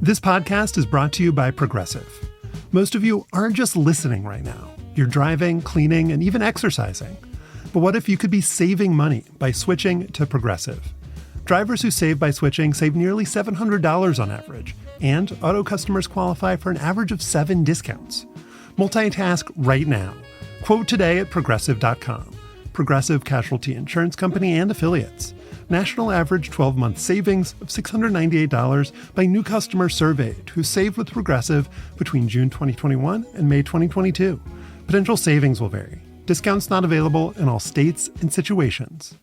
This podcast is brought to you by Progressive. Most of you aren't just listening right now. You're driving, cleaning, and even exercising. But what if you could be saving money by switching to Progressive? Drivers who save by switching save nearly $700 on average, and auto customers qualify for an average of 7 discounts. Multitask right now. Quote today at Progressive.com. Progressive Casualty Insurance Company and Affiliates. National average 12-month savings of $698 by new customers surveyed who saved with Progressive between June 2021 and May 2022. Potential savings will vary. Discounts not available in all states and situations.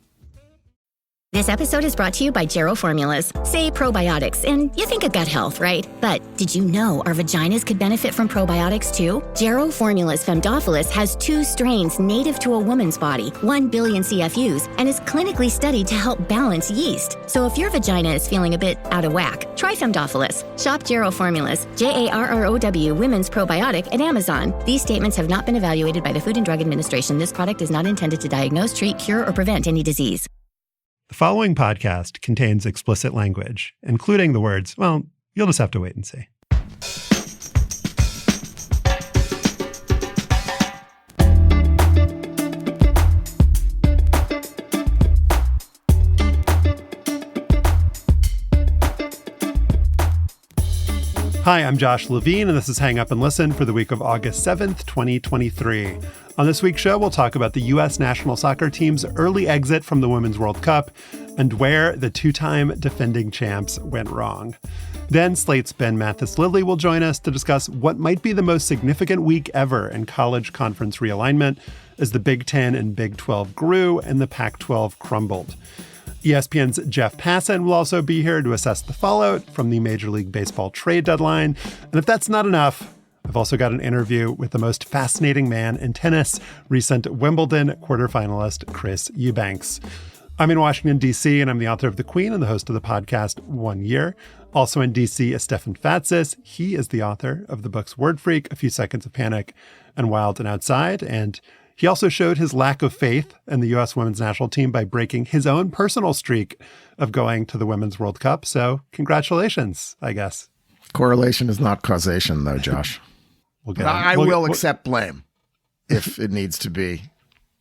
This episode is brought to you by Jarrow Formulas. Say probiotics, and you think of gut health, right? But did you know our vaginas could benefit from probiotics too? Jarrow Formulas Femdophilus has 2 strains native to a woman's body, 1 billion CFUs, and is clinically studied to help balance yeast. So if your vagina is feeling a bit out of whack, try Femdophilus. Shop Jarrow Formulas, Jarrow Women's Probiotic at Amazon. These statements have not been evaluated by the Food and Drug Administration. This product is not intended to diagnose, treat, cure, or prevent any disease. The following podcast contains explicit language, including the words, well, you'll just have to wait and see. Hi, I'm Josh Levin, and this is Hang Up and Listen for the week of August 7th, 2023. On this week's show, we'll talk about the U.S. national soccer team's early exit from the Women's World Cup and where the 2-time defending champs went wrong. Then Slate's Mathis-Lilley will join us to discuss what might be the most significant week ever in college conference realignment as the Big Ten and Big 12 grew and the Pac-12 crumbled. ESPN's Jeff Passan will also be here to assess the fallout from the Major League Baseball trade deadline. And if that's not enough, I've also got an interview with the most fascinating man in tennis, recent Wimbledon quarterfinalist Chris Eubanks. I'm in Washington, D.C., and I'm the author of The Queen and the host of the podcast 1 Year. Also in D.C. is Stefan Fatsis. He is the author of the books Word Freak, A Few Seconds of Panic, and Wild and Outside. And he also showed his lack of faith in the U.S. women's national team by breaking his own personal streak of going to the Women's World Cup. So congratulations, I guess. Correlation is not causation, though, Josh. I will accept blame if it needs to be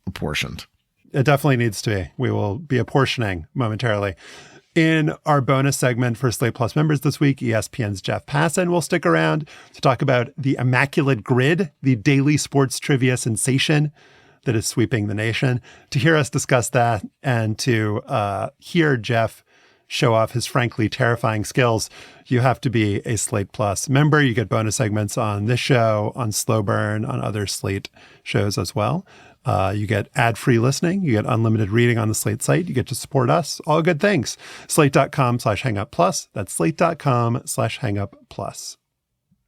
apportioned. It definitely needs to be. We will be apportioning momentarily. In our bonus segment for Slate Plus members this week, ESPN's Jeff Passan will stick around to talk about the Immaculate Grid, the daily sports trivia sensation that is sweeping the nation. To hear us discuss that and to hear Jeff show off his frankly terrifying skills, you have to be a Slate Plus member. You get bonus segments on this show, on Slow Burn, on other Slate shows as well. You get ad-free listening. You get unlimited reading on the Slate site. You get to support us. All good things. Slate.com/hangupplus. That's slate.com/hangupplus.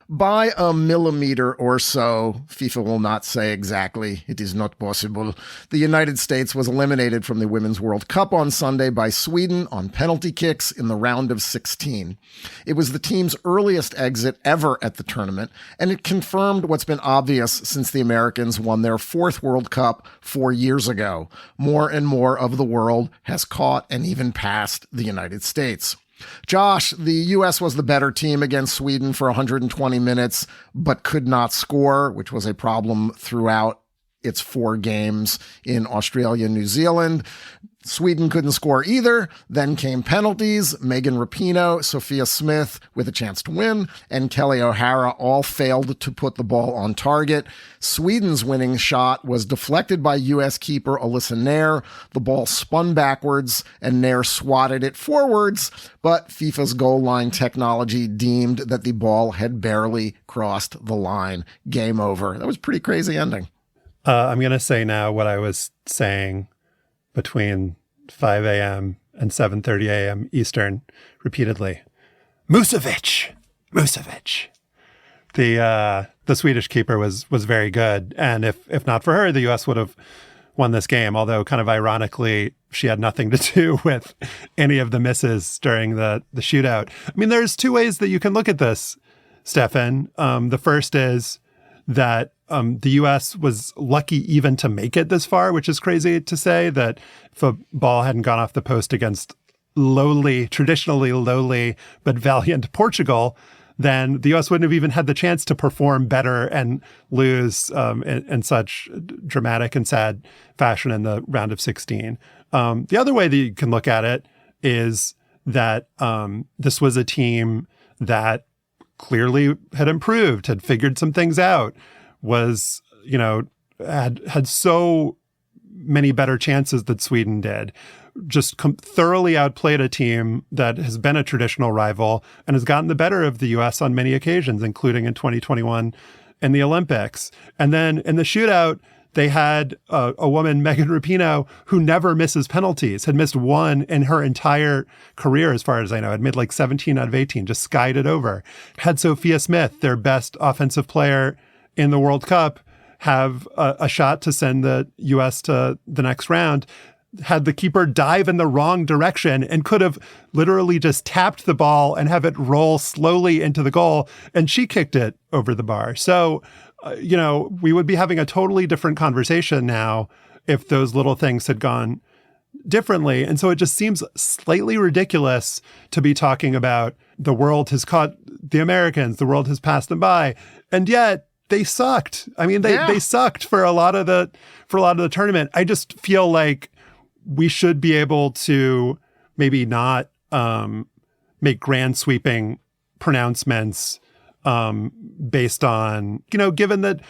By a millimeter or so, FIFA will not say exactly. It is not possible. The United States was eliminated from the Women's World Cup on Sunday by Sweden on penalty kicks in the round of 16. It was the team's earliest exit ever at the tournament, and it confirmed what's been obvious since the Americans won their 4th World Cup 4 years ago. More and more of the world has caught and even passed the United States. Josh, the U.S. was the better team against Sweden for 120 minutes, but could not score, which was a problem throughout its 4 games in Australia and New Zealand. Sweden couldn't score either. Then came penalties. Megan Rapinoe, Sophia Smith with a chance to win, and Kelly O'Hara all failed to put the ball on target. Sweden's winning shot was deflected by U.S. keeper Alyssa Nair. The ball spun backwards, and Nair swatted it forwards, but FIFA's goal line technology deemed that the ball had barely crossed the line. Game over. That was a pretty crazy ending. I'm going to say now what I was saying between 5 a.m. and 7:30 a.m. Eastern repeatedly. Musovic. The Swedish keeper was very good. And if not for her, the U.S. would have won this game, although kind of ironically, she had nothing to do with any of the misses during the shootout. I mean, there's 2 ways that you can look at this, Stefan. The first is that the U.S. was lucky even to make it this far, which is crazy to say, that if a ball hadn't gone off the post against traditionally lowly, but valiant Portugal, then the U.S. wouldn't have even had the chance to perform better and lose in such dramatic and sad fashion in the round of 16. The other way that you can look at it is that this was a team that clearly had improved, had figured some things out, was, had so many better chances that Sweden did, just thoroughly outplayed a team that has been a traditional rival and has gotten the better of the U.S. on many occasions, including in 2021 in the Olympics. And then in the shootout, they had a woman, Megan Rapinoe, who never misses penalties, had missed one in her entire career, as far as I know, had made like 17 out of 18, just skied it over. Had Sophia Smith, their best offensive player in the World Cup, have a shot to send the U.S. to the next round, had the keeper dive in the wrong direction and could have literally just tapped the ball and have it roll slowly into the goal, and she kicked it over the bar. So, we would be having a totally different conversation now if those little things had gone differently. And so it just seems slightly ridiculous to be talking about the world has caught the Americans, the world has passed them by, and yet they sucked. I mean, they sucked for a lot of the tournament. I just feel like we should be able to maybe not make grand sweeping pronouncements based on, given that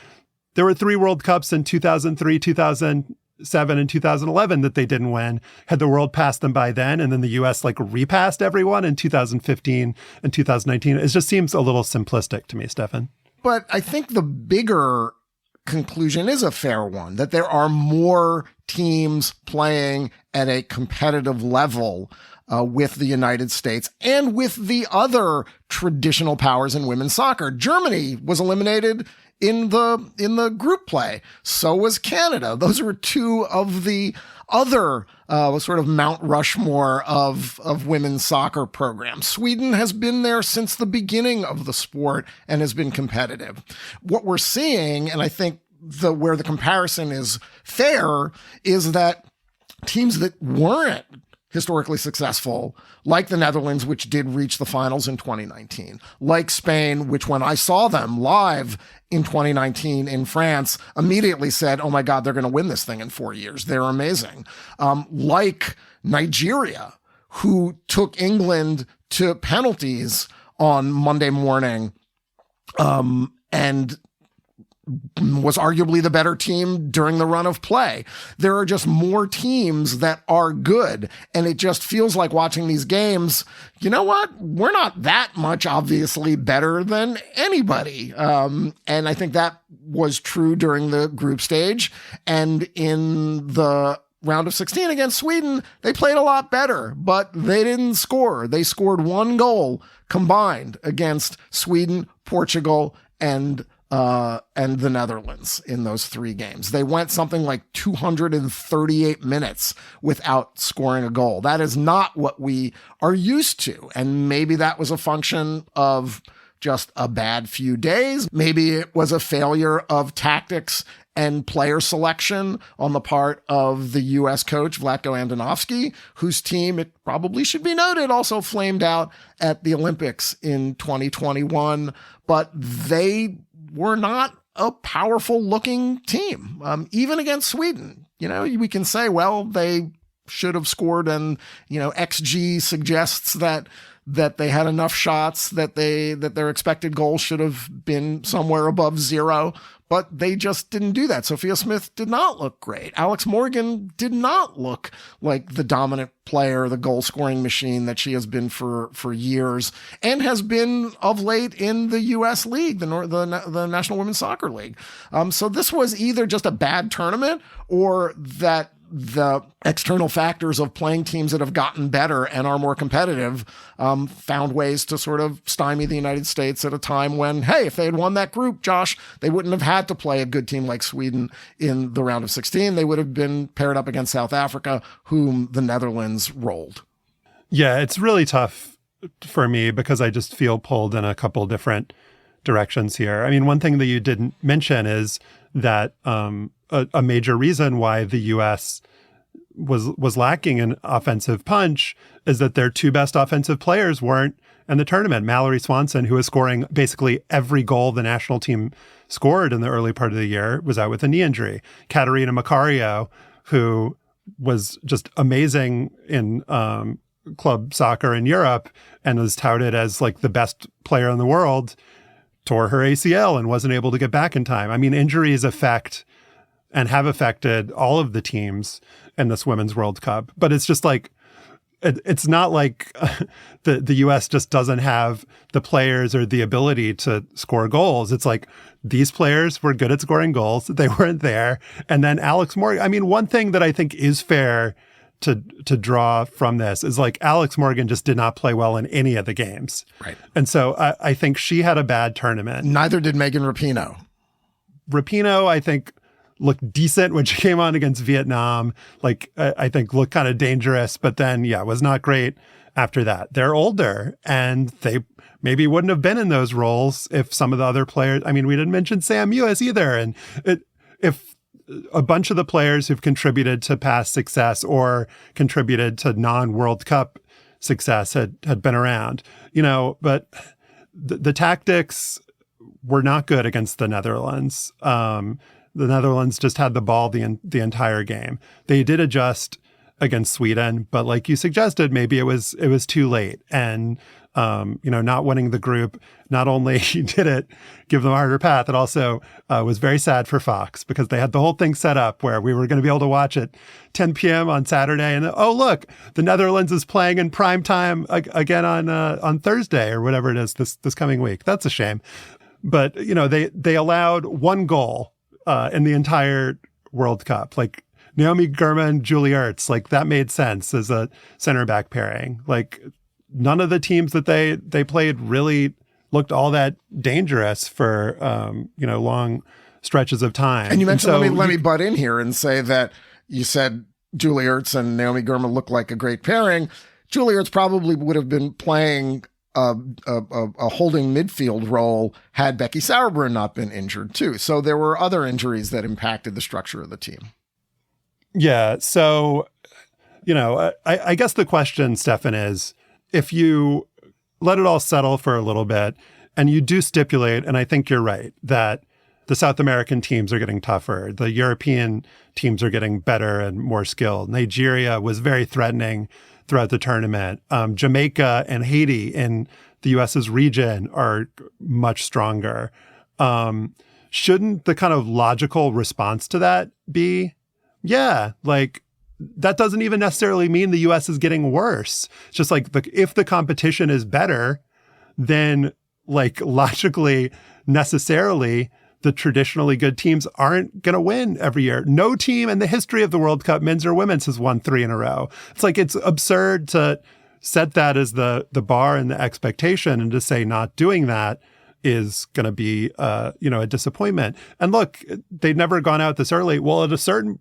there were 3 World Cups in 2003, 2007, and 2011 that they didn't win. Had the world passed them by then, and then the U.S. repassed everyone in 2015 and 2019. It just seems a little simplistic to me, Stefan. But I think the bigger conclusion is a fair one, that there are more teams playing at a competitive level with the United States and with the other traditional powers in women's soccer. Germany was eliminated in the group play. So was Canada. Those were 2 of the other sort of Mount Rushmore of women's soccer programs. Sweden has been there since the beginning of the sport and has been competitive. What we're seeing, and I think where the comparison is fair, is that teams that weren't historically successful, like the Netherlands, which did reach the finals in 2019, like Spain, which when I saw them live in 2019 in France, immediately said, oh my God, they're going to win this thing in 4 years. They're amazing. Like Nigeria, who took England to penalties on Monday morning and was arguably the better team during the run of play. There are just more teams that are good. And it just feels like watching these games, you know what? We're not that much obviously better than anybody. And I think that was true during the group stage. And in the round of 16 against Sweden, they played a lot better, but they didn't score. They scored 1 goal combined against Sweden, Portugal, and the Netherlands in those 3 games. They went something like 238 minutes without scoring a goal. That is not what we are used to. And maybe that was a function of just a bad few days. Maybe it was a failure of tactics and player selection on the part of the U.S. coach, Vlatko Andonovski, whose team, it probably should be noted, also flamed out at the Olympics in 2021. But they were not a powerful looking team, even against Sweden. We can say, well, they should have scored, and, XG suggests that they had enough shots that their expected goal should have been somewhere above 0, but they just didn't do that. Sophia Smith did not look great. Alex Morgan did not look like the dominant player, the goal scoring machine that she has been for years, and has been of late in the U.S. League, the National Women's Soccer League. So this was either just a bad tournament, or that the external factors of playing teams that have gotten better and are more competitive found ways to sort of stymie the United States at a time when, hey, if they had won that group, Josh, they wouldn't have had to play a good team like Sweden in the round of 16. They would have been paired up against South Africa, whom the Netherlands rolled. Yeah, it's really tough for me because I just feel pulled in a couple different directions here. I mean, one thing that you didn't mention is that a major reason why the U.S. was lacking an offensive punch is that their two best offensive players weren't in the tournament. Mallory Swanson, who was scoring basically every goal the national team scored in the early part of the year, was out with a knee injury. Katerina Macario, who was just amazing in club soccer in Europe and was touted as like the best player in the world, tore her ACL and wasn't able to get back in time. I mean, injuries affect and have affected all of the teams in this Women's World Cup. But it's just like, it's not like the U.S. just doesn't have the players or the ability to score goals. It's like these players were good at scoring goals. They weren't there. And then Alex Morgan. I mean, one thing that I think is fair to draw from this is like Alex Morgan just did not play well in any of the games. Right. And so I think she had a bad tournament. Neither did Megan Rapinoe. Rapinoe, I think, looked decent when she came on against Vietnam. Like, I think looked kind of dangerous, but then, was not great after that. They're older and they maybe wouldn't have been in those roles if some of the other players, I mean, we didn't mention Sam Ewis either. And if a bunch of the players who've contributed to past success or contributed to non-World Cup success had been around, but the tactics were not good against the Netherlands. The Netherlands just had the ball the entire game. They did adjust against Sweden, but like you suggested, maybe it was too late. And not winning the group not only did it give them a harder path, it also was very sad for Fox because they had the whole thing set up where we were going to be able to watch at 10 p.m. on Saturday, and oh look, the Netherlands is playing in prime time again on Thursday or whatever it is this coming week. That's a shame. But they allowed one goal in the entire World Cup. Like Naomi Gurman, Julie Ertz, like that made sense as a center back pairing. Like none of the teams that they played really looked all that dangerous for long stretches of time. And you mentioned, let me butt in here and say that you said Julie Ertz and Naomi Gurman look like a great pairing. Julie Ertz probably would have been playing a holding midfield role had Becky Sauerbrunn not been injured too. So there were other injuries that impacted the structure of the team. Yeah. So, I guess the question, Stefan, is if you let it all settle for a little bit and you do stipulate, and I think you're right, that the South American teams are getting tougher. The European teams are getting better and more skilled. Nigeria was very threatening throughout the tournament. Jamaica and Haiti in the U.S.'s region are much stronger. Shouldn't the kind of logical response to that be, that doesn't even necessarily mean the U.S. is getting worse. It's just like if the competition is better, then logically, necessarily, the traditionally good teams aren't going to win every year. No team in the history of the World Cup, men's or women's, has won 3 in a row. It's like it's absurd to set that as the bar and the expectation, and to say not doing that is going to be a disappointment. And look, they'd never gone out this early. Well, at a certain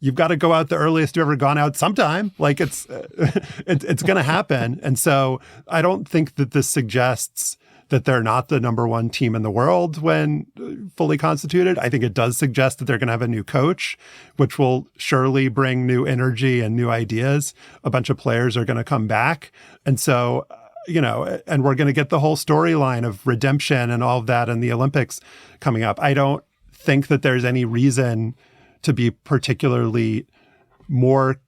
you've got to go out the earliest you've ever gone out sometime. It's going to happen. And so I don't think that this suggests that they're not the number one team in the world when fully constituted. I think it does suggest that they're going to have a new coach, which will surely bring new energy and new ideas. A bunch of players are going to come back. And so, and we're going to get the whole storyline of redemption and all of that in the Olympics coming up. I don't think that there's any reason to be particularly more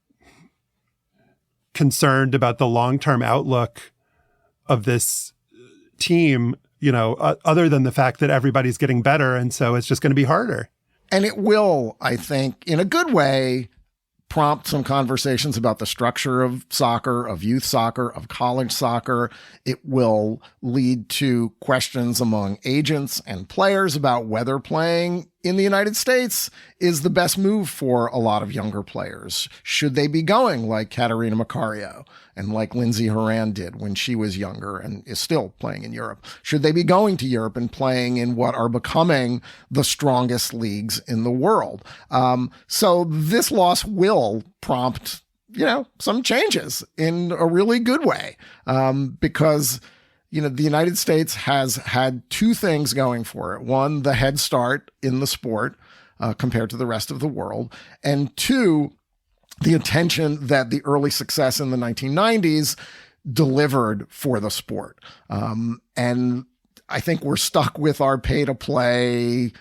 concerned about the long-term outlook of this team, other than the fact that everybody's getting better. And so it's just going to be harder. And it will, I think, in a good way, prompt some conversations about the structure of soccer, of youth soccer, of college soccer. It will lead to questions among agents and players about whether playing in the United States is the best move for a lot of younger players. Should they be going like Katerina Macario and like Lindsey Horan did when she was younger and is still playing in Europe? Should they be going to Europe and playing in what are becoming the strongest leagues in the world? So this loss will prompt, some changes in a really good way, because the United States has had two things going for it. One, the head start in the sport compared to the rest of the world. And two, the attention that the early success in the 1990s delivered for the sport. And I think we're stuck with our pay-to-play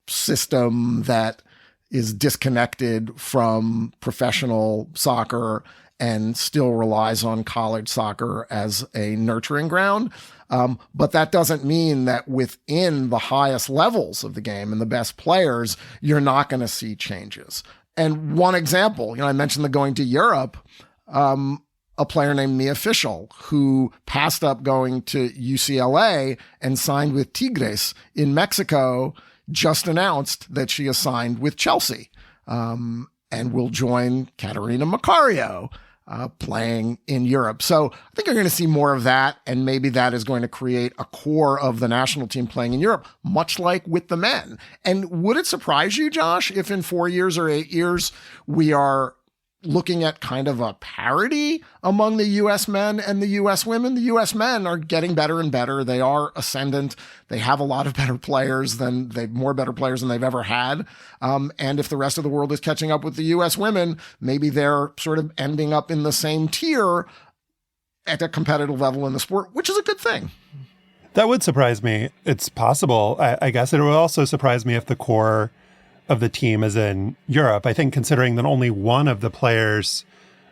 system that is disconnected from professional soccer and still relies on college soccer as a nurturing ground. But that doesn't mean that within the highest levels of the game and the best players, you're not going to see changes. And one example, I mentioned the going to Europe, a player named Mia Fischel, who passed up going to UCLA and signed with Tigres in Mexico, just announced that she is signed with Chelsea and will join Caterina Macario playing in Europe. So I think you're going to see more of that, and maybe that is going to create a core of the national team playing in Europe, much like with the men. And would it surprise you, Josh, if in 4 years or 8 years we are looking at kind of a parity among the U.S. men and the U.S. women? The U.S. men are getting better and better. They are ascendant. They have a lot of more better players than they've ever had. And if the rest of the world is catching up with the U.S. women, maybe they're sort of ending up in the same tier at a competitive level in the sport, which is a good thing. That would surprise me. It's possible. I guess it would also surprise me if the core of the team is in Europe. I think considering that only one of the players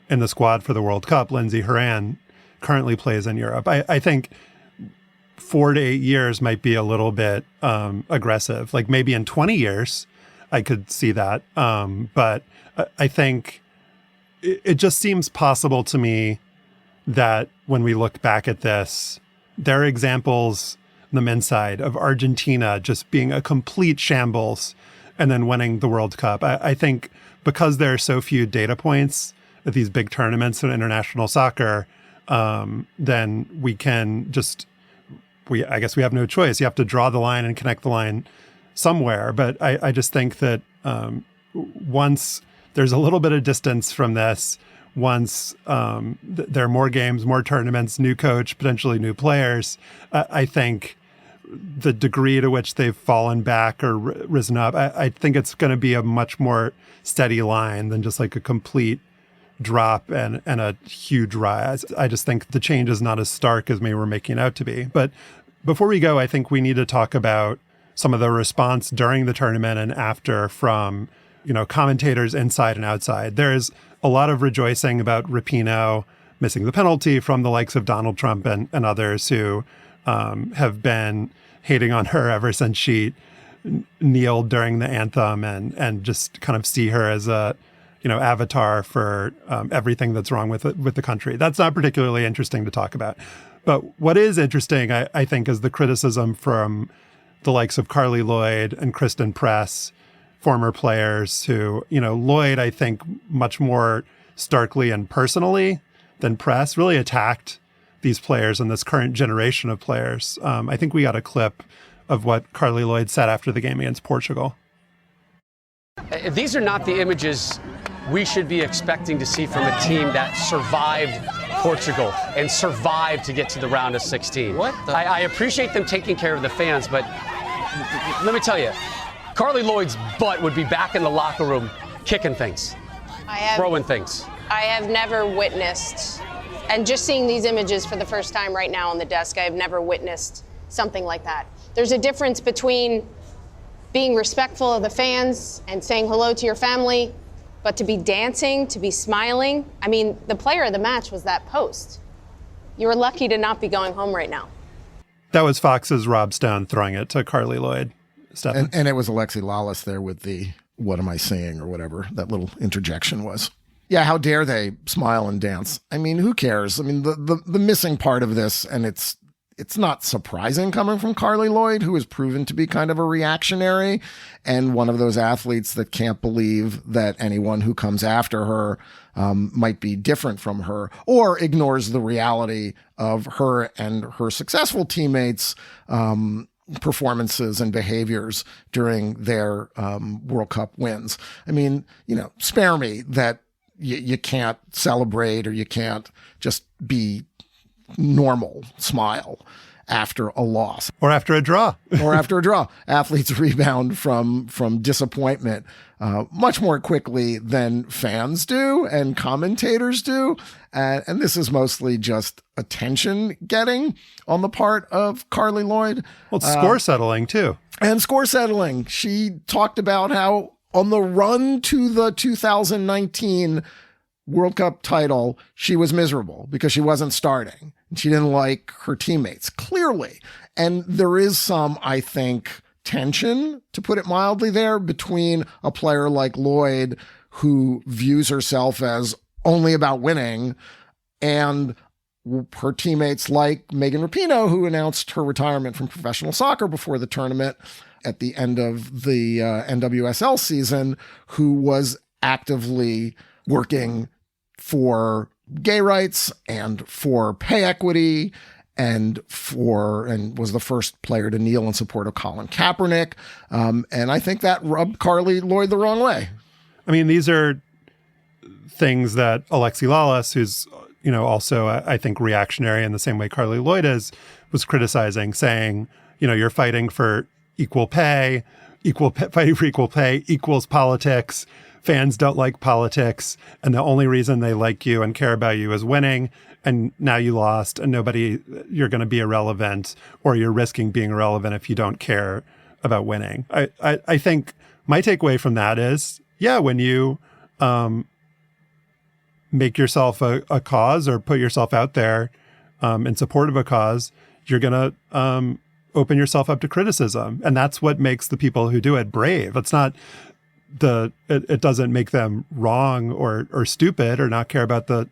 in the squad for the World Cup, Lindsey Horan, currently plays in Europe. I think 4 to 8 years might be a little bit aggressive. Like maybe in 20 years, I could see that. But I think it just seems possible to me that when we look back at this, there are examples on the men's side of Argentina just being a complete shambles and then winning the World Cup. I think because there are so few data points at these big tournaments in international soccer, then we can I guess we have no choice. You have to draw the line and connect the line somewhere. But I just think that once there's a little bit of distance from this, once there are more games, more tournaments, new coach, potentially new players, I think the degree to which they've fallen back or risen up, I think it's going to be a much more steady line than just like a complete drop and a huge rise. I just think the change is not as stark as maybe we're making it out to be. But before we go, I think we need to talk about some of the response during the tournament and after from, commentators inside and outside. There's a lot of rejoicing about Rapinoe missing the penalty from the likes of Donald Trump and others who have been hating on her ever since she kneeled during the anthem and just kind of see her as a, avatar for everything that's wrong with the country. That's not particularly interesting to talk about. But what is interesting, I think, is the criticism from the likes of Carly Lloyd and Kristen Press, former players who, Lloyd, I think, much more starkly and personally than Press, really attacked these players and this current generation of players. I think we got a clip of what Carly Lloyd said after the game against Portugal. These are not the images we should be expecting to see from a team that survived Portugal and survived to get to the round of 16. I appreciate them taking care of the fans, but let me tell you, Carly Lloyd's butt would be back in the locker room kicking things, throwing things. I have never witnessed, and just seeing these images for the first time right now on the desk, I have never witnessed something like that. There's a difference between being respectful of the fans and saying hello to your family, but to be dancing, to be smiling. I mean, the player of the match was that post. You were lucky to not be going home right now. That was Fox's Rob Stone throwing it to Carly Lloyd. And it was Alexi Lalas there with the "what am I saying" or whatever that little interjection was. Yeah, how dare they smile and dance? I mean, who cares? I mean, the missing part of this, and it's not surprising coming from Carly Lloyd, who has proven to be kind of a reactionary and one of those athletes that can't believe that anyone who comes after her might be different from her, or ignores the reality of her and her successful teammates' performances and behaviors during their World Cup wins. I mean, spare me that you can't celebrate or you can't just be normal, smile. after a loss. Or after a draw. Or after a draw. Athletes rebound from disappointment much more quickly than fans do and commentators do. And this is mostly just attention getting on the part of Carly Lloyd. Well, it's score settling too. And score settling. She talked about how on the run to the 2019 World Cup title, she was miserable because she wasn't starting. She didn't like her teammates, clearly. And there is some, I think, tension, to put it mildly, there between a player like Lloyd, who views herself as only about winning, and her teammates like Megan Rapinoe, who announced her retirement from professional soccer before the tournament at the end of the NWSL season, who was actively working for gay rights and for pay equity and was the first player to kneel in support of Colin Kaepernick. And I think that rubbed Carly Lloyd the wrong way. I mean, these are things that Alexi Lalas, who's, also, I think, reactionary in the same way Carly Lloyd is, was criticizing, saying, you're fighting for equal pay, fighting for equal pay equals politics. Fans don't like politics, and the only reason they like you and care about you is winning. And now you lost, and you're going to be irrelevant, or you're risking being irrelevant if you don't care about winning. I think my takeaway from that is, when you make yourself a cause or put yourself out there in support of a cause, you're going to open yourself up to criticism. And that's what makes the people who do it brave. It's not it doesn't make them wrong or stupid or not care about the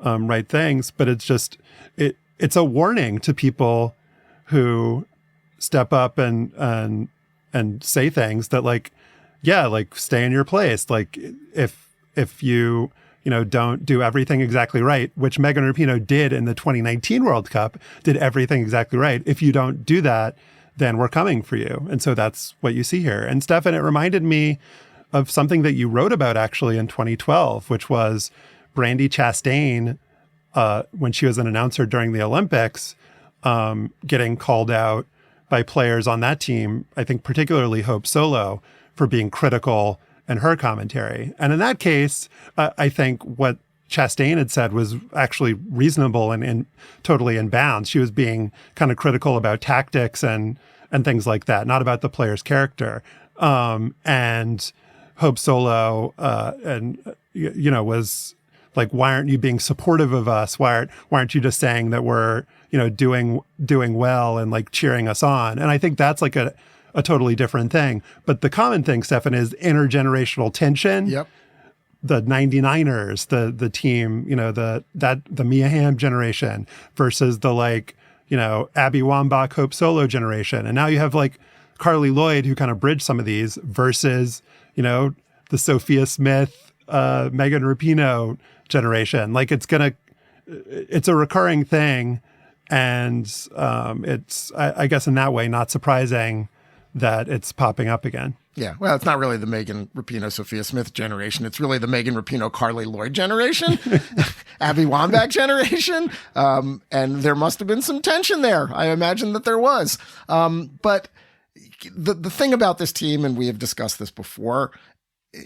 right things, but it's just, it's a warning to people who step up and say things that stay in your place. Like if you don't do everything exactly right, which Megan Rapinoe did in the 2019 World Cup, did everything exactly right. If you don't do that, then we're coming for you. And so that's what you see here. And Stefan, it reminded me of something that you wrote about actually in 2012, which was Brandi Chastain, when she was an announcer during the Olympics, getting called out by players on that team, I think particularly Hope Solo, for being critical in her commentary. And in that case, I think what Chastain had said was actually reasonable and totally in bounds. She was being kind of critical about tactics and things like that, not about the player's character. And Hope Solo was like, why aren't you being supportive of us? Why aren't you just saying that we're doing well and like cheering us on? And I think that's like a totally different thing. But the common thing, Stefan, is intergenerational tension. Yep. The 99ers, the team, the Mia Hamm generation versus the Abby Wambach, Hope Solo generation. And now you have Carly Lloyd, who kind of bridged some of these, versus, the Sophia Smith, Megan Rapinoe generation. It's a recurring thing. And it's, I guess in that way, not surprising that it's popping up again. Yeah, well, it's not really the Megan Rapinoe, Sophia Smith generation. It's really the Megan Rapinoe, Carly Lloyd generation, Abby Wambach generation. And there must have been some tension there. I imagine that there was. But the thing about this team, and we have discussed this before,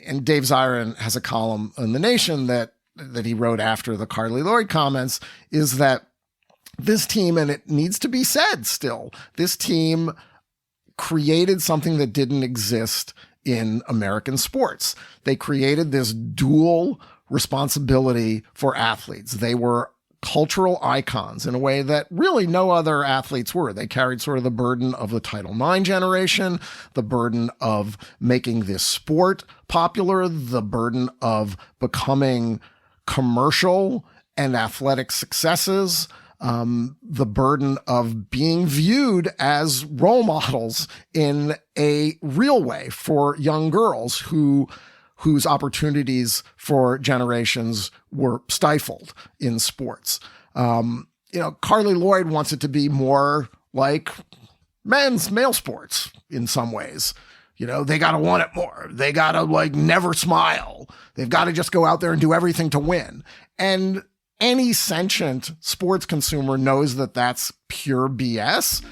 and Dave Zirin has a column in The Nation that he wrote after the Carly Lloyd comments, is that this team, and it needs to be said still, this team created something that didn't exist in American sports. They created this dual responsibility for athletes. They were cultural icons in a way that really no other athletes were. They carried sort of the burden of the Title IX generation, the burden of making this sport popular, the burden of becoming commercial and athletic successes, the burden of being viewed as role models in a real way for young girls whose opportunities for generations were stifled in sports. Carly Lloyd wants it to be more like male sports in some ways. They got to want it more. They got to never smile. They've got to just go out there and do everything to win. And any sentient sports consumer knows that that's pure BS.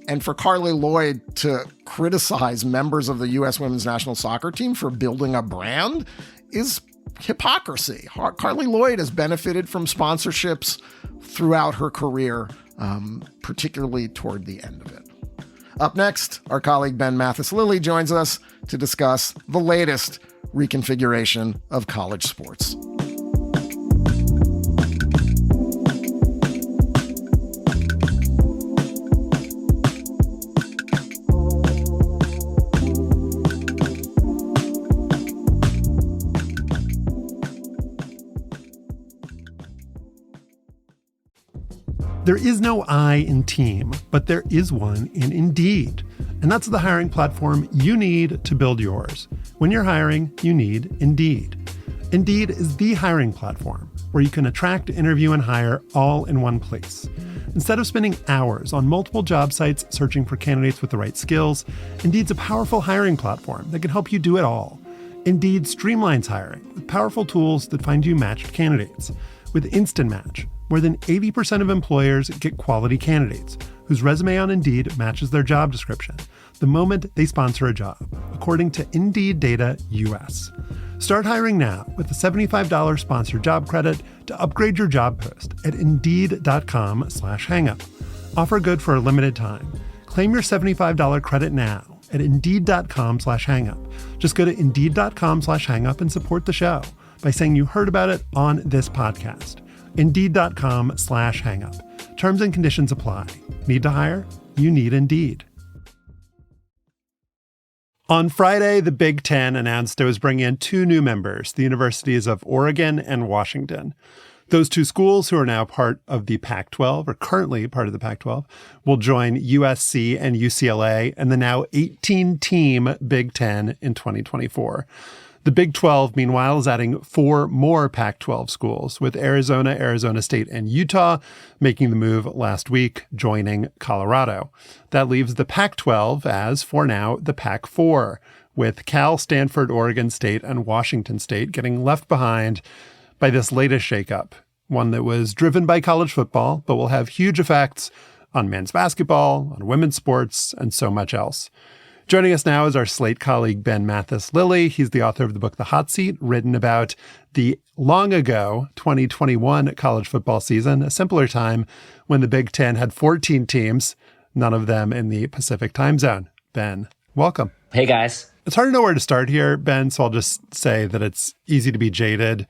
And for Carly Lloyd to criticize members of the U.S. women's national soccer team for building a brand is hypocrisy. Carly Lloyd has benefited from sponsorships throughout her career, particularly toward the end of it. Up next, our colleague Ben Mathis-Lilley joins us to discuss the latest reconfiguration of college sports. There is no I in team, but there is one in Indeed. And that's the hiring platform you need to build yours. When you're hiring, you need Indeed. Indeed is the hiring platform where you can attract, interview, and hire all in one place. Instead of spending hours on multiple job sites searching for candidates with the right skills, Indeed's a powerful hiring platform that can help you do it all. Indeed streamlines hiring with powerful tools that find you matched candidates. With Instant Match, more than 80% of employers get quality candidates whose resume on Indeed matches their job description the moment they sponsor a job, according to Indeed Data US. Start hiring now with a $75 sponsored job credit to upgrade your job post at Indeed.com/hangup. Offer good for a limited time. Claim your $75 credit now at Indeed.com/hangup. Just go to Indeed.com/hangup and support the show by saying you heard about it on this podcast. Indeed.com/hangup. Terms and conditions apply. Need to hire? You need Indeed. On Friday, the Big Ten announced it was bringing in two new members, the universities of Oregon and Washington. Those two schools, who are now part of the Pac-12, or currently part of the Pac-12, will join USC and UCLA and the now 18-team Big Ten in 2024. The Big 12, meanwhile, is adding 4 more Pac-12 schools, with Arizona, Arizona State, and Utah making the move last week, joining Colorado. That leaves the Pac-12 as, for now, the Pac-4, with Cal, Stanford, Oregon State, and Washington State getting left behind by this latest shakeup, one that was driven by college football, but will have huge effects on men's basketball, on women's sports, and so much else. Joining us now is our Slate colleague, Ben Mathis-Lilley. He's the author of the book, The Hot Seat, written about the long ago 2021 college football season, a simpler time when the Big Ten had 14 teams, none of them in the Pacific time zone. Ben, welcome. Hey, guys. It's hard to know where to start here, Ben, so I'll just say that it's easy to be jaded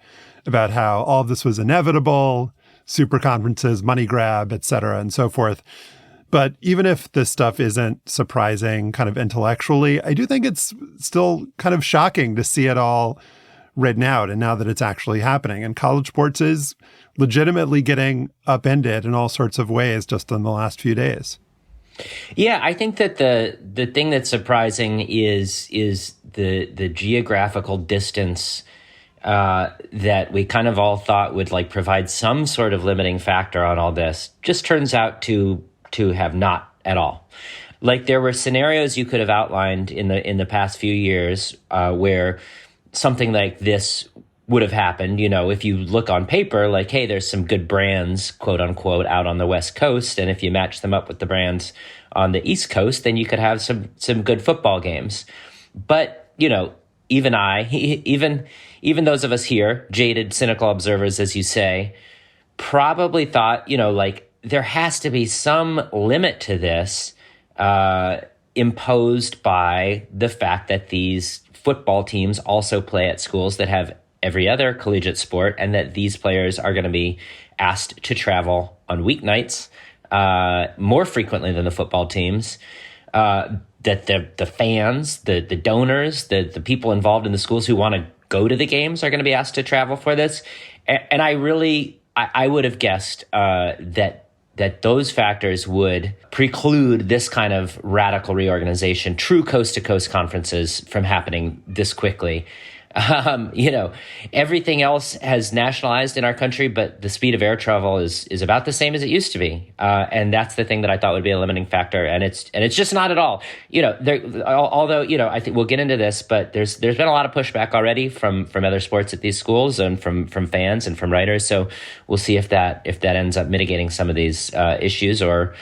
about how all of this was inevitable, super conferences, money grab, et cetera, and so forth. But even if this stuff isn't surprising kind of intellectually, I do think it's still kind of shocking to see it all written out. And now that it's actually happening, and college sports is legitimately getting upended in all sorts of ways just in the last few days. Yeah, I think that the thing that's surprising is the geographical distance that we kind of all thought would like provide some sort of limiting factor on all this just turns out to have not at all. Like, there were scenarios you could have outlined in the past few years where something like this would have happened. You know, if you look on paper, like, hey, there's some good brands, quote unquote, out on the West Coast, and if you match them up with the brands on the East Coast, then you could have some good football games. But, you know, even those of us here, jaded, cynical observers, as you say, probably thought, you know, like, there has to be some limit to this imposed by the fact that these football teams also play at schools that have every other collegiate sport, and that these players are going to be asked to travel on weeknights more frequently than the football teams, that the fans, the donors, the people involved in the schools who want to go to the games are going to be asked to travel for this. And I would have guessed that those factors would preclude this kind of radical reorganization, true coast-to-coast conferences, from happening this quickly. Everything else has nationalized in our country, but the speed of air travel is about the same as it used to be. And that's the thing that I thought would be a limiting factor. And it's just not at all. Although, I think we'll get into this, but there's been a lot of pushback already from other sports at these schools and from fans and from writers. So we'll see if that ends up mitigating some of these issues or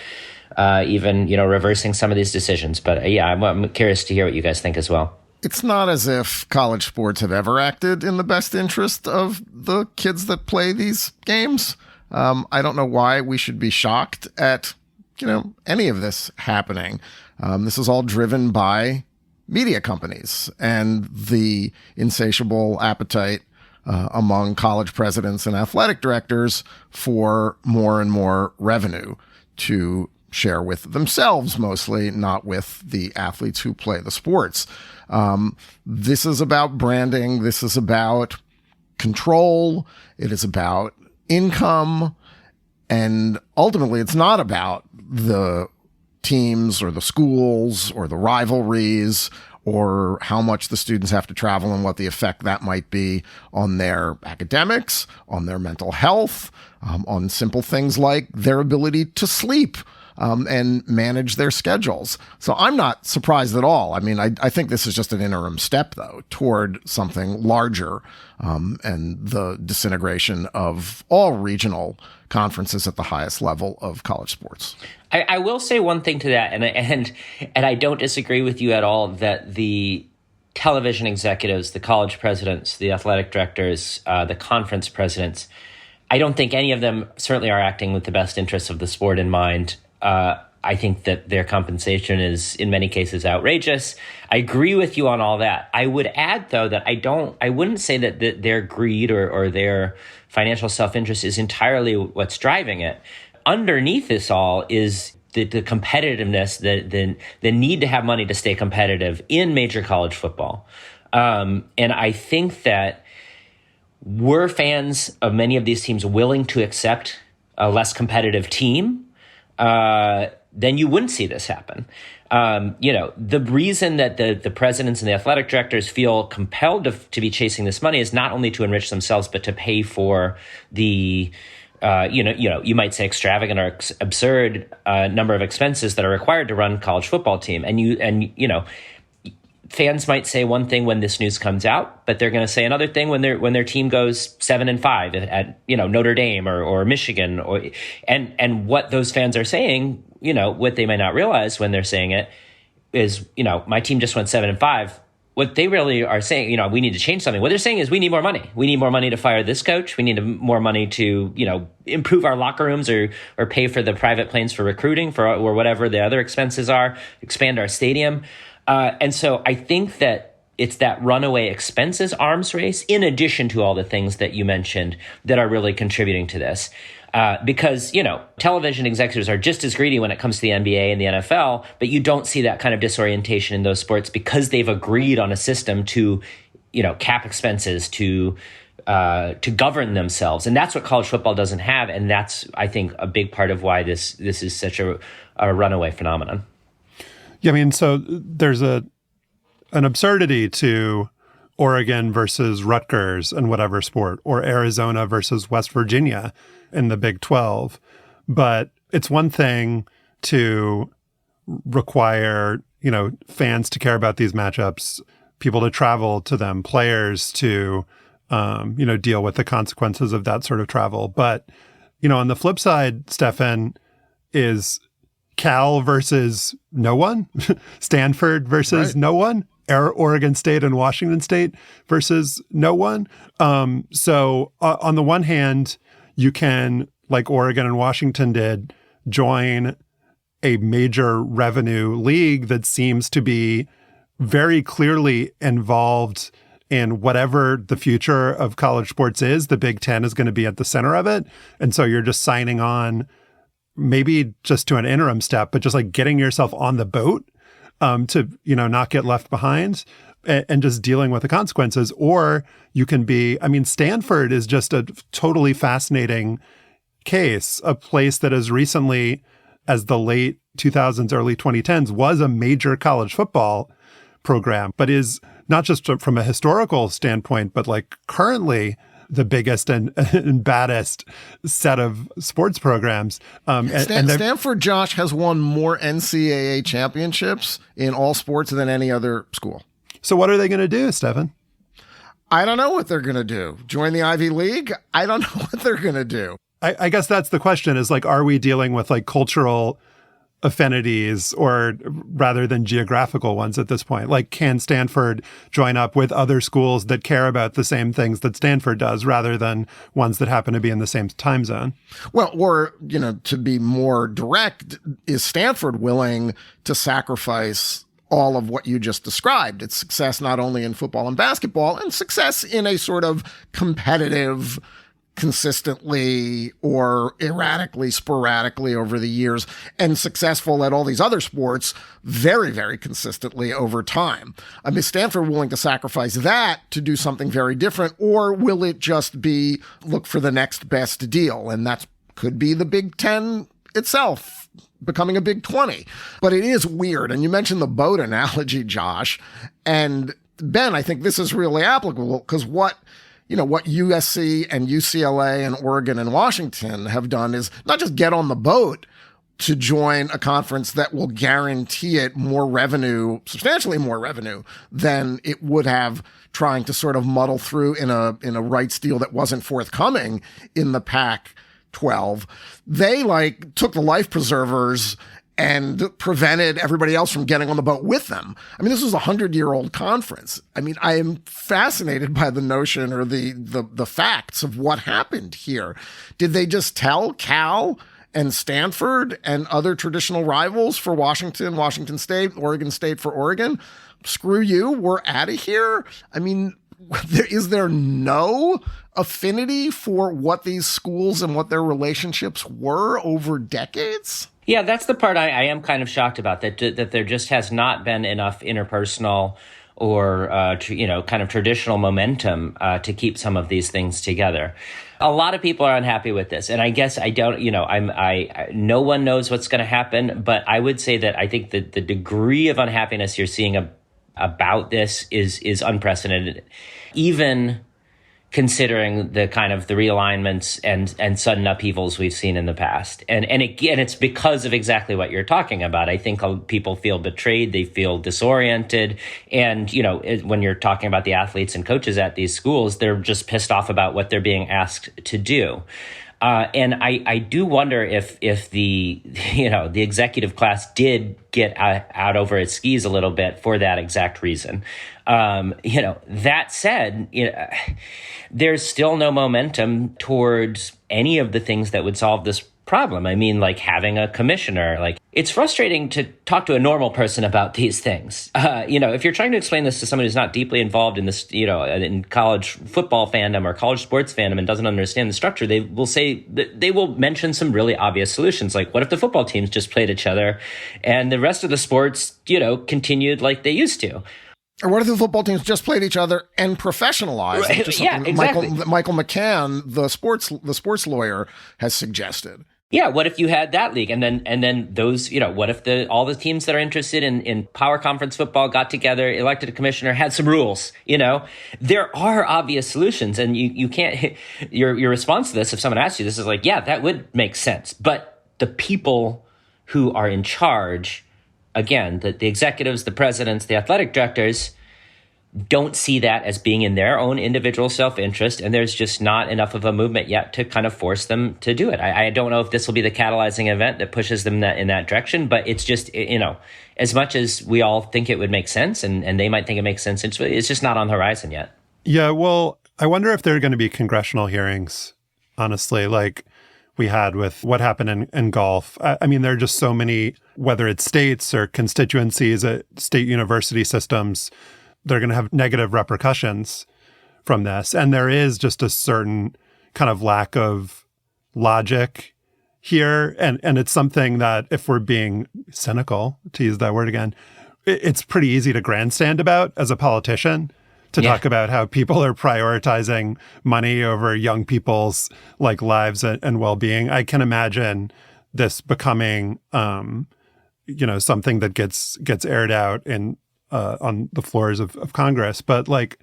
even, reversing some of these decisions. But I'm curious to hear what you guys think as well. It's not as if college sports have ever acted in the best interest of the kids that play these games. I don't know why we should be shocked at, any of this happening. This is all driven by media companies and the insatiable appetite among college presidents and athletic directors for more and more revenue to share with themselves, mostly, not with the athletes who play the sports. This is about branding. This is about control. It is about income. And ultimately, it's not about the teams or the schools or the rivalries or how much the students have to travel and what the effect that might be on their academics, on their mental health, on simple things like their ability to sleep. And manage their schedules. So I'm not surprised at all. I mean, I think this is just an interim step, though, toward something larger and the disintegration of all regional conferences at the highest level of college sports. I will say one thing to that, and I don't disagree with you at all, that the television executives, the college presidents, the athletic directors, the conference presidents, I don't think any of them certainly are acting with the best interests of the sport in mind. I think that their compensation is, in many cases, outrageous. I agree with you on all that. I would add, though, that I wouldn't say that their greed or their financial self-interest is entirely what's driving it. Underneath this all is the competitiveness, the need to have money to stay competitive in major college football. And I think that were fans of many of these teams willing to accept a less competitive team, then you wouldn't see this happen. The reason that the presidents and the athletic directors feel compelled to be chasing this money is not only to enrich themselves, but to pay for the, you might say extravagant or absurd number of expenses that are required to run college football team. And fans might say one thing when this news comes out, but they're going to say another thing when their team goes 7-5 at Notre Dame or Michigan, and what those fans are saying, what they might not realize when they're saying it is, my team just went 7-5. What they really are saying, we need to change something. What they're saying is we need more money. We need more money to fire this coach. We need more money to, improve our locker rooms or pay for the private planes for recruiting or whatever the other expenses are, expand our stadium. And so I think that it's that runaway expenses arms race, in addition to all the things that you mentioned, that are really contributing to this. Because, television executives are just as greedy when it comes to the NBA and the NFL, but you don't see that kind of disorientation in those sports because they've agreed on a system to, cap expenses, to govern themselves. And that's what college football doesn't have. And that's, I think, a big part of why this is such a runaway phenomenon. Yeah, I mean, so there's an absurdity to Oregon versus Rutgers in whatever sport, or Arizona versus West Virginia in the Big 12. But it's one thing to require, fans to care about these matchups, people to travel to them, players to, deal with the consequences of that sort of travel. But, on the flip side, Stefan, is Cal versus no one, Stanford versus no one, Oregon State and Washington State versus no one. So on the one hand, you can, like Oregon and Washington did, join a major revenue league that seems to be very clearly involved in whatever the future of college sports is. The Big Ten is going to be at the center of it. And so you're just signing on maybe just to an interim step, but just like getting yourself on the boat to, not get left behind and just dealing with the consequences. Or you can be, Stanford is just a totally fascinating case, a place that as recently as the late 2000s, early 2010s was a major college football program, but is not just from a historical standpoint, but like currently the biggest and baddest set of sports programs. Stanford, Josh, has won more NCAA championships in all sports than any other school. So what are they going to do, Stefan? I don't know what they're going to do. Join the Ivy League? I don't know what they're going to do. I guess that's the question is like, are we dealing with like cultural affinities or rather than geographical ones at this point? Like, can Stanford join up with other schools that care about the same things that Stanford does rather than ones that happen to be in the same time zone? Well, or, to be more direct, is Stanford willing to sacrifice all of what you just described? It's success not only in football and basketball, and success in a sort of competitive, consistently or erratically, sporadically over the years, and successful at all these other sports very, very consistently over time. I mean, is Stanford willing to sacrifice that to do something very different, or will it just be look for the next best deal? And that could be the Big Ten itself becoming a Big 20. But it is weird. And you mentioned the boat analogy, Josh. And Ben, I think this is really applicable because what USC and UCLA and Oregon and Washington have done is not just get on the boat to join a conference that will guarantee it more revenue, substantially more revenue than it would have trying to sort of muddle through in a rights deal that wasn't forthcoming in the Pac-12. They took the life preservers and prevented everybody else from getting on the boat with them. I mean, this was a 100-year-old conference. I mean, I am fascinated by the notion or the facts of what happened here. Did they just tell Cal and Stanford and other traditional rivals for Washington State, Oregon State for Oregon, screw you, we're out of here? I mean, is there no affinity for what these schools and what their relationships were over decades? Yeah, that's the part I am kind of shocked about, that there just has not been enough interpersonal or, kind of traditional momentum to keep some of these things together. A lot of people are unhappy with this. And I guess I don't, no one knows what's going to happen. But I would say that I think that the degree of unhappiness you're seeing about this is unprecedented, even considering the kind of the realignments and sudden upheavals we've seen in the past. And again, it's because of exactly what you're talking about. I think people feel betrayed, they feel disoriented. And, when you're talking about the athletes and coaches at these schools, they're just pissed off about what they're being asked to do. And I do wonder if the executive class did get out over its skis a little bit for that exact reason. That said, there's still no momentum towards any of the things that would solve this problem. I mean, like having a commissioner, it's frustrating to talk to a normal person about these things. If you're trying to explain this to someone who's not deeply involved in this, in college football fandom or college sports fandom and doesn't understand the structure, they will mention some really obvious solutions. Like, what if the football teams just played each other and the rest of the sports, continued like they used to? Or what if the football teams just played each other and professionalized? Right. Yeah, exactly. Michael McCann, the sports lawyer, has suggested. Yeah, what if you had that league, and then those, what if all the teams that are interested in power conference football got together, elected a commissioner, had some rules? There are obvious solutions, and you can't. Your response to this, if someone asks you this, is like, yeah, that would make sense. But the people who are in charge, again, the executives, the presidents, the athletic directors, don't see that as being in their own individual self-interest, and there's just not enough of a movement yet to kind of force them to do it. I don't know if this will be the catalyzing event that pushes them in that direction, but it's just, as much as we all think it would make sense, and they might think it makes sense, it's just not on the horizon yet. Yeah, well, I wonder if there are going to be congressional hearings, honestly, like we had with what happened in golf. I mean, there are just so many, whether it's states or constituencies at state university systems, they're going to have negative repercussions from this. And there is just a certain kind of lack of logic here. And it's something that, if we're being cynical, to use that word again, it's pretty easy to grandstand about as a politician, to talk about how people are prioritizing money over young people's lives and well-being. I can imagine this becoming, something that gets aired out in on the floors of Congress. But like,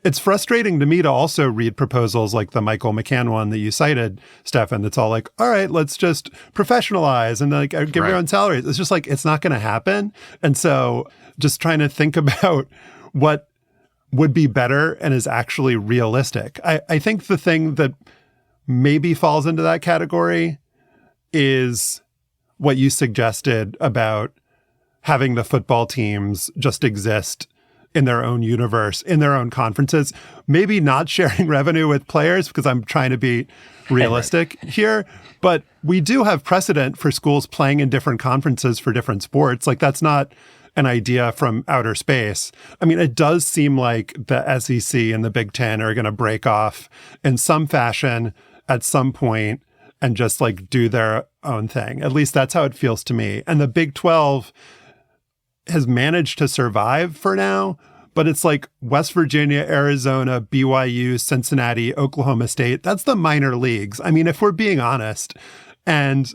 it's frustrating to me to also read proposals like the Michael McCann one that you cited, Stefan, that's all like, all right, let's just professionalize and like give your own salaries. It's just like, it's not going to happen. And so just trying to think about what would be better and is actually realistic. I think the thing that maybe falls into that category is what you suggested about having the football teams just exist in their own universe, in their own conferences, maybe not sharing revenue with players, because I'm trying to be realistic here. But we do have precedent for schools playing in different conferences for different sports. Like, that's not an idea from outer space. I mean, it does seem like the SEC and the Big Ten are going to break off in some fashion at some point and just like do their own thing. At least that's how it feels to me. And the Big 12 has managed to survive for now, but it's like West Virginia, Arizona, BYU, Cincinnati, Oklahoma State. That's the minor leagues. I mean, if we're being honest, and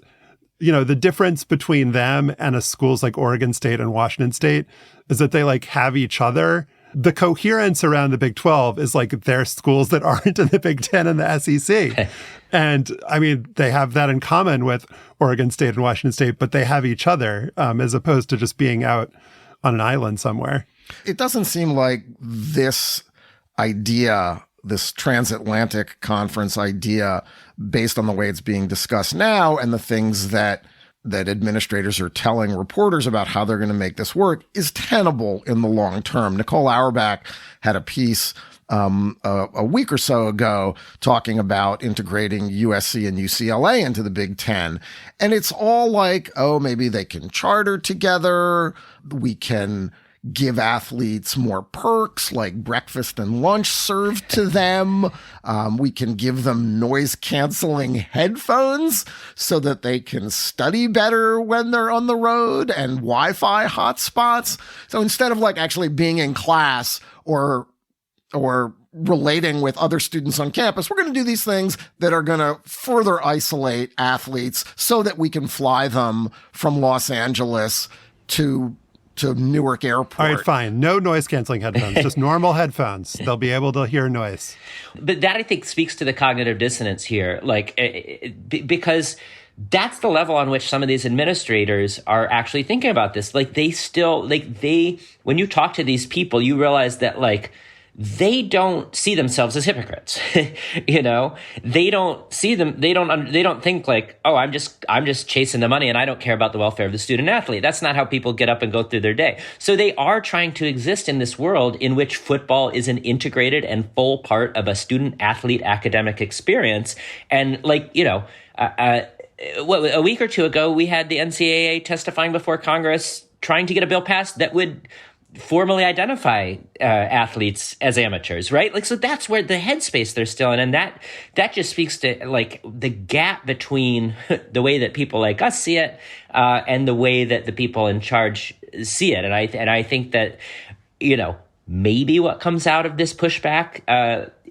you know, the difference between them and a schools like Oregon State and Washington State is that they like have each other. The coherence around the Big 12 is like they're schools that aren't in the Big 10 and the SEC. And I mean, they have that in common with Oregon State and Washington State, but they have each other as opposed to just being out on an island somewhere. It doesn't seem like this idea, this transatlantic conference idea, based on the way it's being discussed now and the things that administrators are telling reporters about how they're going to make this work, is tenable in the long term. Nicole Auerbach had a piece a week or so ago talking about integrating USC and UCLA into the Big Ten. And it's all like, oh, maybe they can charter together. We can give athletes more perks like breakfast and lunch served to them. We can give them noise canceling headphones so that they can study better when they're on the road, and Wi-Fi hotspots. So instead of like actually being in class or relating with other students on campus, we're going to do these things that are going to further isolate athletes so that we can fly them from Los Angeles to Newark Airport. All right, fine. No noise canceling headphones, just normal headphones. They'll be able to hear noise. But that, I think, speaks to the cognitive dissonance here, because that's the level on which some of these administrators are actually thinking about this. Like, when you talk to these people, you realize that, like, they don't see themselves as hypocrites. You know, they don't see them. They don't think like, oh, I'm just chasing the money and I don't care about the welfare of the student athlete. That's not how people get up and go through their day. So they are trying to exist in this world in which football is an integrated and full part of a student athlete academic experience. And like, you know, a week or two ago, we had the NCAA testifying before Congress trying to get a bill passed that would formally identify athletes as amateurs, right? Like, so that's where the headspace they're still in. And that just speaks to like the gap between the way that people like us see it and the way that the people in charge see it. And I think that, you know, maybe what comes out of this pushback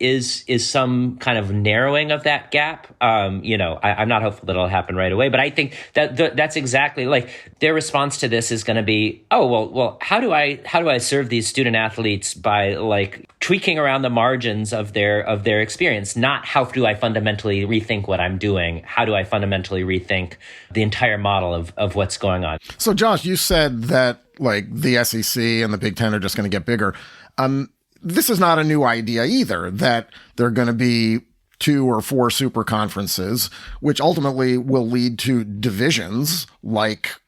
is some kind of narrowing of that gap. You know, I'm not hopeful that it'll happen right away, but I think that that's exactly like their response to this is going to be, oh, well, how do I serve these student athletes by like tweaking around the margins of their experience? Not how do I fundamentally rethink what I'm doing? How do I fundamentally rethink the entire model of what's going on? So, Josh, you said that like the SEC and the Big Ten are just going to get bigger. This is not a new idea either, that there are going to be 2 or 4 super conferences, which ultimately will lead to divisions like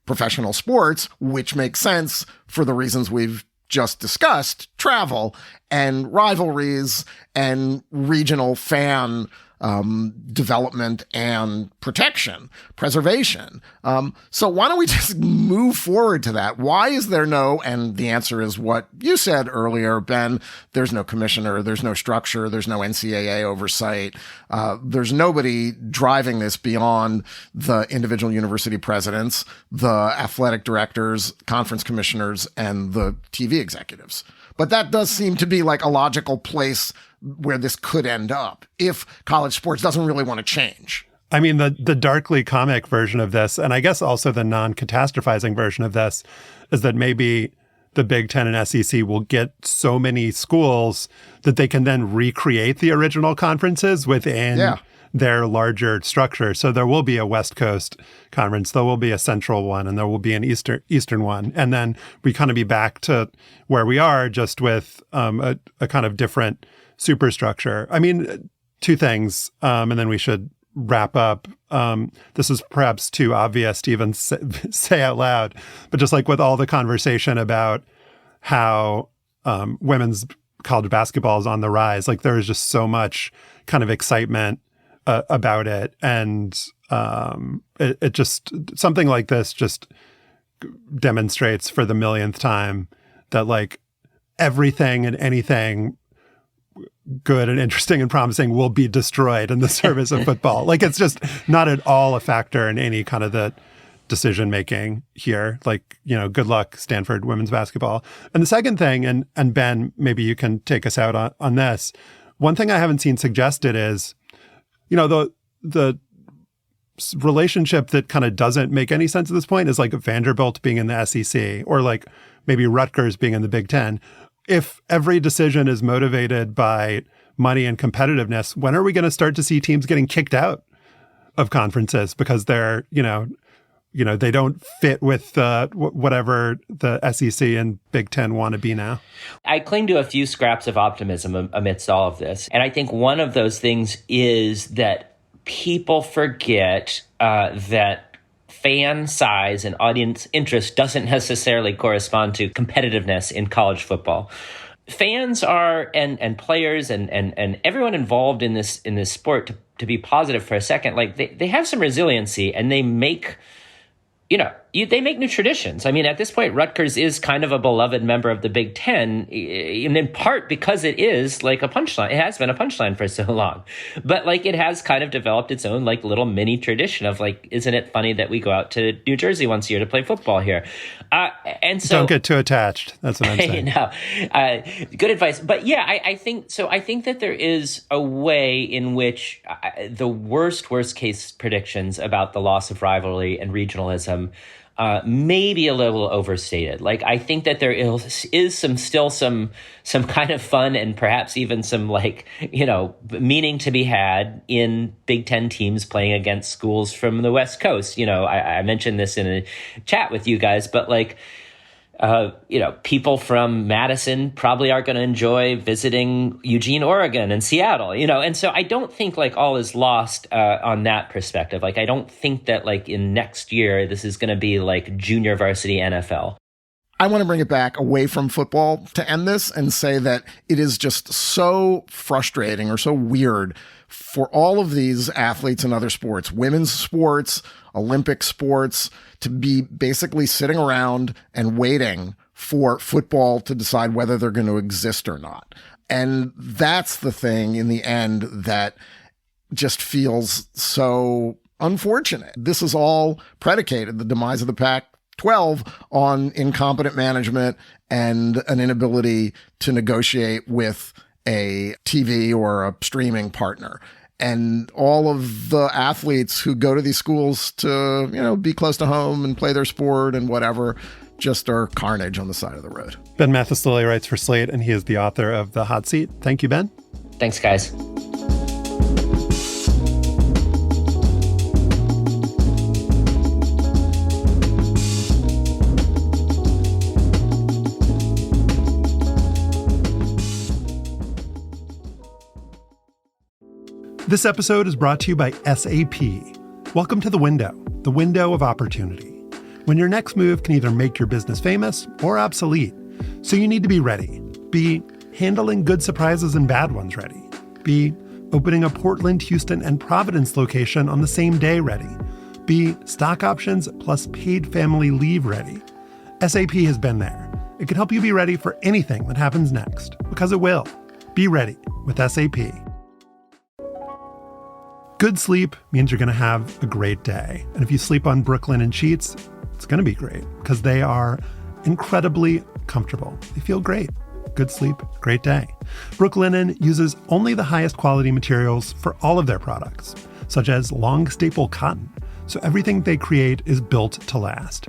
professional sports, which makes sense for the reasons we've just discussed, travel and rivalries and regional fan development and preservation. So why don't we just move forward to that? Why is there no, and the answer is what you said earlier, Ben, there's no commissioner, there's no structure, there's no NCAA oversight. There's nobody driving this beyond the individual university presidents, the athletic directors, conference commissioners, and the TV executives. But that does seem to be like a logical place where this could end up if college sports doesn't really want to change. I mean, the darkly comic version of this, and I guess also the non-catastrophizing version of this, is that maybe the Big Ten and SEC will get so many schools that they can then recreate the original conferences within their larger structure. So there will be a West Coast conference, there will be a Central one, and there will be an Eastern one. And then we kind of be back to where we are, just with a kind of different superstructure. I mean, two things, and then we should wrap up. This is perhaps too obvious to even say out loud, but just like with all the conversation about how women's college basketball is on the rise, like there is just so much kind of excitement about it. And it just, something like this just demonstrates for the millionth time that like everything and anything good and interesting and promising will be destroyed in the service of football. Like it's just not at all a factor in any kind of the decision making here. Like, you know, good luck, Stanford women's basketball. And the second thing, and Ben, maybe you can take us out on this. One thing I haven't seen suggested is, you know, the relationship that kind of doesn't make any sense at this point is like Vanderbilt being in the SEC or like maybe Rutgers being in the Big Ten. If every decision is motivated by money and competitiveness, when are we going to start to see teams getting kicked out of conferences because they're, you know, they don't fit with whatever the SEC and Big Ten want to be now? I cling to a few scraps of optimism amidst all of this. And I think one of those things is that people forget that fan size and audience interest doesn't necessarily correspond to competitiveness in college football. Fans are, and players and everyone involved in this sport, to be positive for a second, like they have some resiliency and they make, you know, they make new traditions. I mean, at this point, Rutgers is kind of a beloved member of the Big Ten, and in part because it is like a punchline. It has been a punchline for so long. But like it has kind of developed its own like little mini tradition of like, isn't it funny that we go out to New Jersey once a year to play football here? And so don't get too attached. That's what I'm saying. No, good advice. But yeah, I think so. I think that there is a way in which the worst case predictions about the loss of rivalry and regionalism maybe a little overstated. Like I think that there is some kind of fun and perhaps even some like, you know, meaning to be had in Big Ten teams playing against schools from the West Coast. You know, I mentioned this in a chat with you guys, but like, you know, people from Madison probably are going to enjoy visiting Eugene, Oregon and Seattle, you know. And so I don't think like all is lost on that perspective. Like I don't think that like in next year, this is going to be like junior varsity NFL. I want to bring it back away from football to end this and say that it is just so frustrating or so weird for all of these athletes in other sports, women's sports, Olympic sports, to be basically sitting around and waiting for football to decide whether they're going to exist or not. And that's the thing in the end that just feels so unfortunate. This is all predicated, the demise of the Pac-12, on incompetent management and an inability to negotiate with a TV or a streaming partner. And all of the athletes who go to these schools to, you know, be close to home and play their sport and whatever, just are carnage on the side of the road. Ben Mathis-Lilley writes for Slate, and he is the author of The Hot Seat. Thank you, Ben. Thanks, guys. This episode is brought to you by SAP. Welcome to the window of opportunity. When your next move can either make your business famous or obsolete. So you need to be ready. Be handling good surprises and bad ones ready. Be opening a Portland, Houston, and Providence location on the same day ready. Be stock options plus paid family leave ready. SAP has been there. It can help you be ready for anything that happens next, because it will. Be ready with SAP. Good sleep means you're going to have a great day. And if you sleep on Brooklinen sheets, it's going to be great because they are incredibly comfortable. They feel great. Good sleep, great day. Brooklinen uses only the highest quality materials for all of their products, such as long staple cotton. So everything they create is built to last.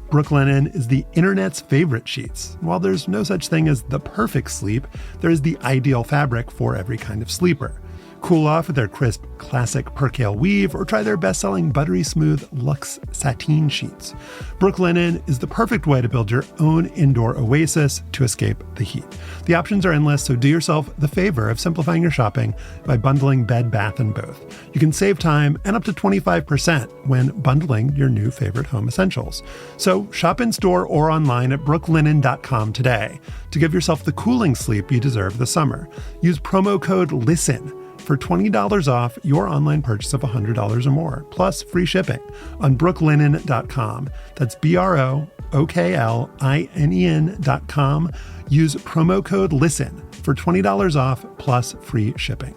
Brooklinen is the internet's favorite sheets. While there's no such thing as the perfect sleep, there is the ideal fabric for every kind of sleeper. Cool off with their crisp, classic percale weave, or try their best-selling buttery smooth luxe sateen sheets. Brooklinen is the perfect way to build your own indoor oasis to escape the heat. The options are endless, so do yourself the favor of simplifying your shopping by bundling Bed, Bath & Both. You can save time and up to 25% when bundling your new favorite home essentials. So shop in store or online at brooklinen.com today to give yourself the cooling sleep you deserve this summer. Use promo code LISTEN for $20 off your online purchase of $100 or more, plus free shipping on brooklinen.com. That's BROKLINEN.com. Use promo code LISTEN for $20 off plus free shipping.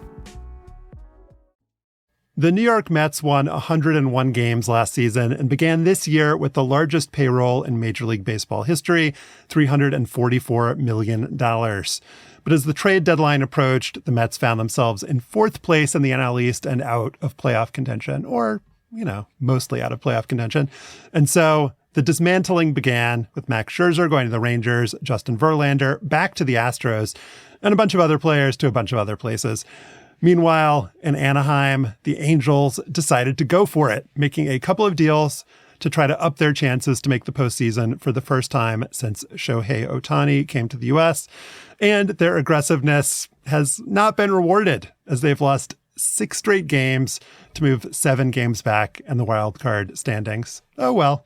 The New York Mets won 101 games last season and began this year with the largest payroll in Major League Baseball history, $344 million. But as the trade deadline approached, the Mets found themselves in fourth place in the NL East and out of playoff contention, or, mostly out of playoff contention. And so the dismantling began with Max Scherzer going to the Rangers, Justin Verlander back to the Astros, and a bunch of other players to a bunch of other places. Meanwhile, in Anaheim, the Angels decided to go for it, making a couple of deals to try to up their chances to make the postseason for the first time since Shohei Ohtani came to the U.S., and their aggressiveness has not been rewarded as they've lost 6 straight games to move 7 games back in the wild card standings. Oh, well.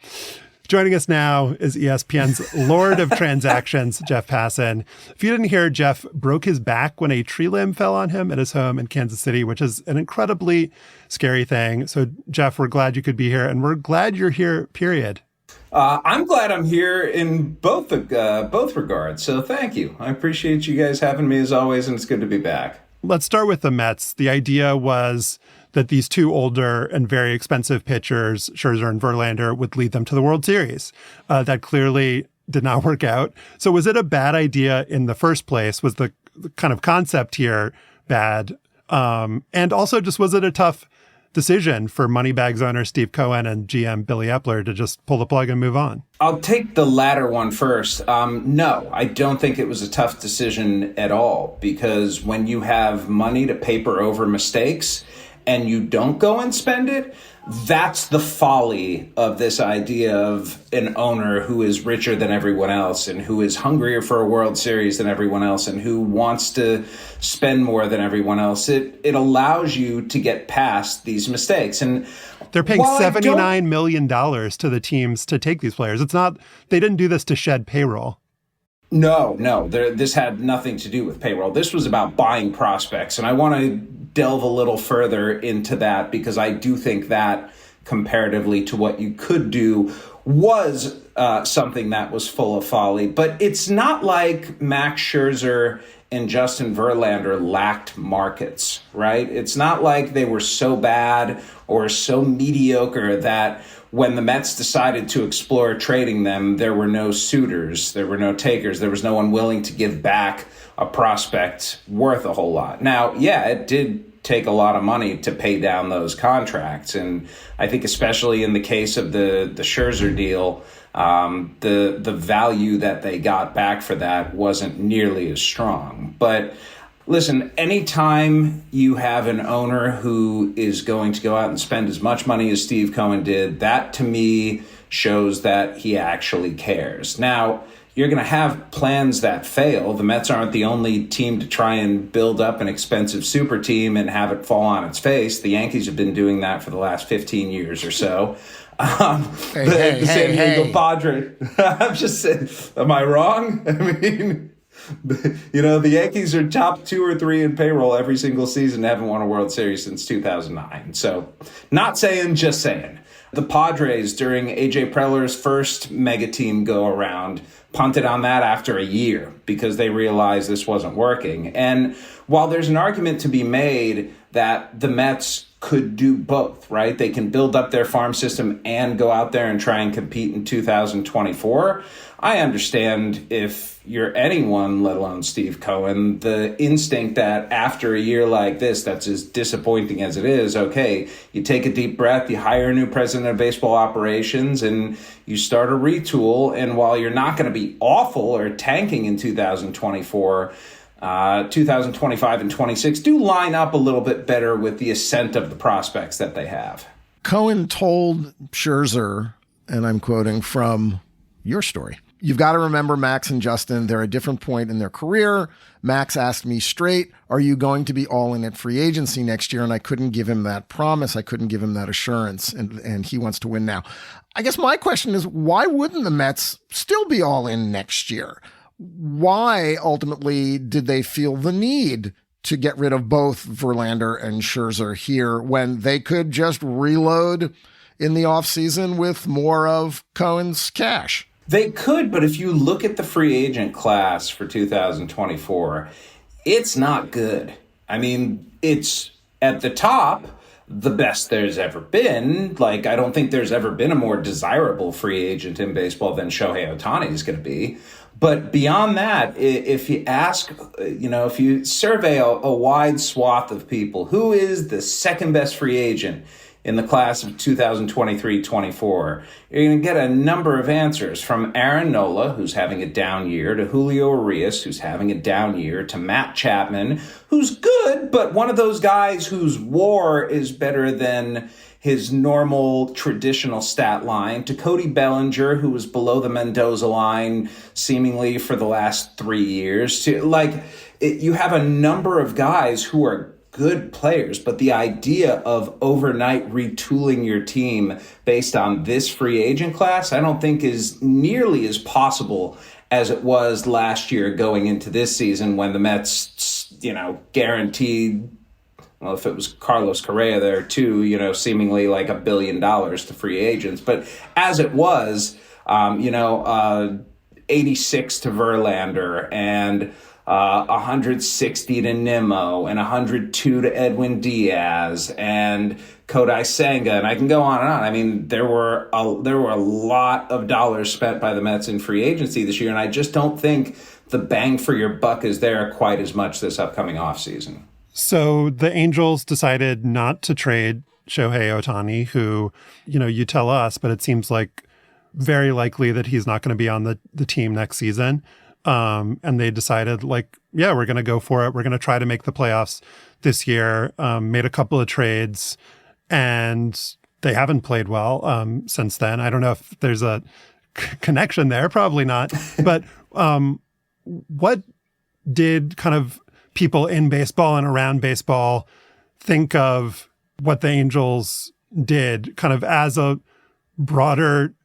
Joining us now is ESPN's Lord of Transactions, Jeff Passan. If you didn't hear, Jeff broke his back when a tree limb fell on him at his home in Kansas City, which is an incredibly scary thing. So, Jeff, we're glad you could be here, and we're glad you're here, period. I'm glad I'm here in both regards, so thank you. I appreciate you guys having me as always, and it's good to be back. Let's start with the Mets. The idea was that these two older and very expensive pitchers, Scherzer and Verlander, would lead them to the World Series. That clearly did not work out. So was it a bad idea in the first place? Was the kind of concept here bad? And also, just was it a tough decision for Moneybags owner Steve Cohen and GM Billy Epler to just pull the plug and move on? I'll take the latter one first. No, I don't think it was a tough decision at all, because when you have money to paper over mistakes and you don't go and spend it, that's the folly of this idea of an owner who is richer than everyone else and who is hungrier for a World Series than everyone else and who wants to spend more than everyone else. It allows you to get past these mistakes. And they're paying $79 million to the teams to take these players. It's not, they didn't do this to shed payroll. No, this had nothing to do with payroll. This was about buying prospects. And I want to delve a little further into that, because I do think that comparatively to what you could do was something that was full of folly. But it's not like Max Scherzer and Justin Verlander lacked markets, right? It's not like they were so bad or so mediocre that when the Mets decided to explore trading them, there were no suitors, there were no takers, there was no one willing to give back a prospect worth a whole lot. Now, yeah, it did take a lot of money to pay down those contracts. And I think especially in the case of the Scherzer deal, the value that they got back for that wasn't nearly as strong. But listen, anytime you have an owner who is going to go out and spend as much money as Steve Cohen did, that to me shows that he actually cares. Now, you're going to have plans that fail. The Mets aren't the only team to try and build up an expensive super team and have it fall on its face. The Yankees have been doing that for the last 15 years or so. The San Diego Padres. I'm just saying, am I wrong? I mean, the Yankees are top 2 or 3 in payroll every single season, haven't won a World Series since 2009. So not saying, just saying. The Padres, during A.J. Preller's first mega team go-around, punted on that after a year because they realized this wasn't working. And while there's an argument to be made that the Mets could do both, right? They can build up their farm system and go out there and try and compete in 2024. I understand if you're anyone, let alone Steve Cohen, the instinct that after a year like this, that's as disappointing as it is, okay, you take a deep breath, you hire a new president of baseball operations, and you start a retool. And while you're not going to be awful or tanking in 2024, 2025 and 26 do line up a little bit better with the ascent of the prospects that they have. Cohen told Scherzer, and I'm quoting from your story, "You've got to remember Max and Justin, they're at a different point in their career. Max asked me straight, are you going to be all in at free agency next year? And I couldn't give him that promise. I couldn't give him that assurance. And he wants to win now." I guess my question is, why wouldn't the Mets still be all in next year? Why ultimately did they feel the need to get rid of both Verlander and Scherzer here when they could just reload in the offseason with more of Cohen's cash? They could, but if you look at the free agent class for 2024, it's not good. I mean, it's at the top, the best there's ever been. Like, I don't think there's ever been a more desirable free agent in baseball than Shohei Ohtani is going to be. But beyond that, if you ask, if you survey a wide swath of people, who is the second best free agent in the class of 2023-24, you're going to get a number of answers, from Aaron Nola, who's having a down year, to Julio Urias, who's having a down year, to Matt Chapman, who's good, but one of those guys whose WAR is better than his normal traditional stat line, to Cody Bellinger, who was below the Mendoza line seemingly for the last 3 years. You have a number of guys who are good players, but the idea of overnight retooling your team based on this free agent class, I don't think is nearly as possible as it was last year going into this season, when the Mets, guaranteed, well, if it was Carlos Correa there too, seemingly like $1 billion to free agents. But as it was, 86 to Verlander and 160 to Nimmo and 102 to Edwin Diaz and Kodai Senga, and I can go on and on. I mean, there were a lot of dollars spent by the Mets in free agency this year, and I just don't think the bang for your buck is there quite as much this upcoming offseason. So the Angels decided not to trade Shohei Ohtani, who, you tell us, but it seems like very likely that he's not going to be on the team next season. And they decided, we're going to go for it. We're going to try to make the playoffs this year. Made a couple of trades, and they haven't played well since then. I don't know if there's a connection there. Probably not. But what did kind of people in baseball and around baseball think of what the Angels did kind of as a broader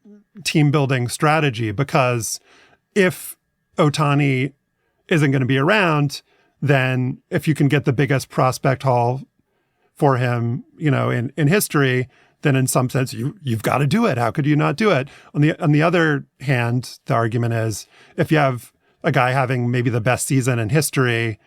team building strategy? Because if Ohtani isn't going to be around, then if you can get the biggest prospect haul for him, in history, then in some sense you've got to do it. How could you not do it? On the other hand, the argument is, if you have a guy having maybe the best season in history,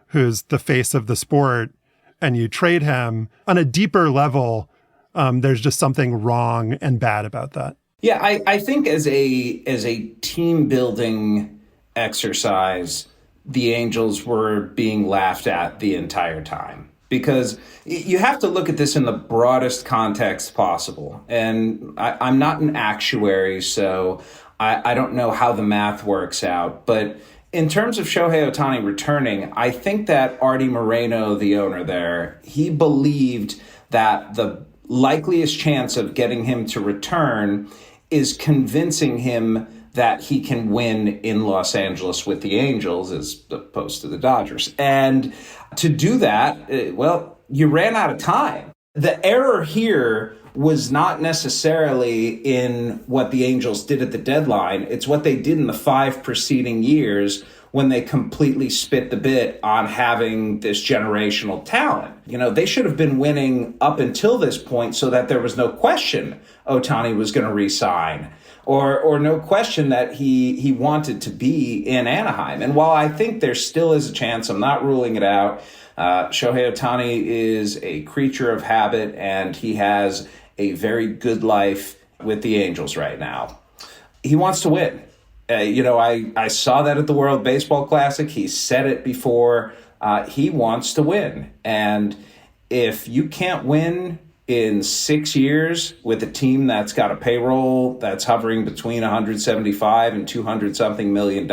who's the face of the sport, and you trade him on a deeper level, there's just something wrong and bad about that. Yeah, I think as a team building exercise, the Angels were being laughed at the entire time, because you have to look at this in the broadest context possible. And I'm not an actuary, so I don't know how the math works out. But in terms of Shohei Ohtani returning, I think that Artie Moreno, the owner there, he believed that the likeliest chance of getting him to return is convincing him that he can win in Los Angeles with the Angels as opposed to the Dodgers. And to do that, you ran out of time. The error here was not necessarily in what the Angels did at the deadline. It's what they did in the 5 preceding years when they completely spit the bit on having this generational talent. They should have been winning up until this point so that there was no question Ohtani was going to re-sign or no question that he wanted to be in Anaheim. And while I think there still is a chance, I'm not ruling it out. Shohei Ohtani is a creature of habit, and he has a very good life with the Angels right now. He wants to win. I saw that at the World Baseball Classic. He said it before. He wants to win. And if you can't win in 6 years with a team that's got a payroll that's hovering between 175 and 200 something $million,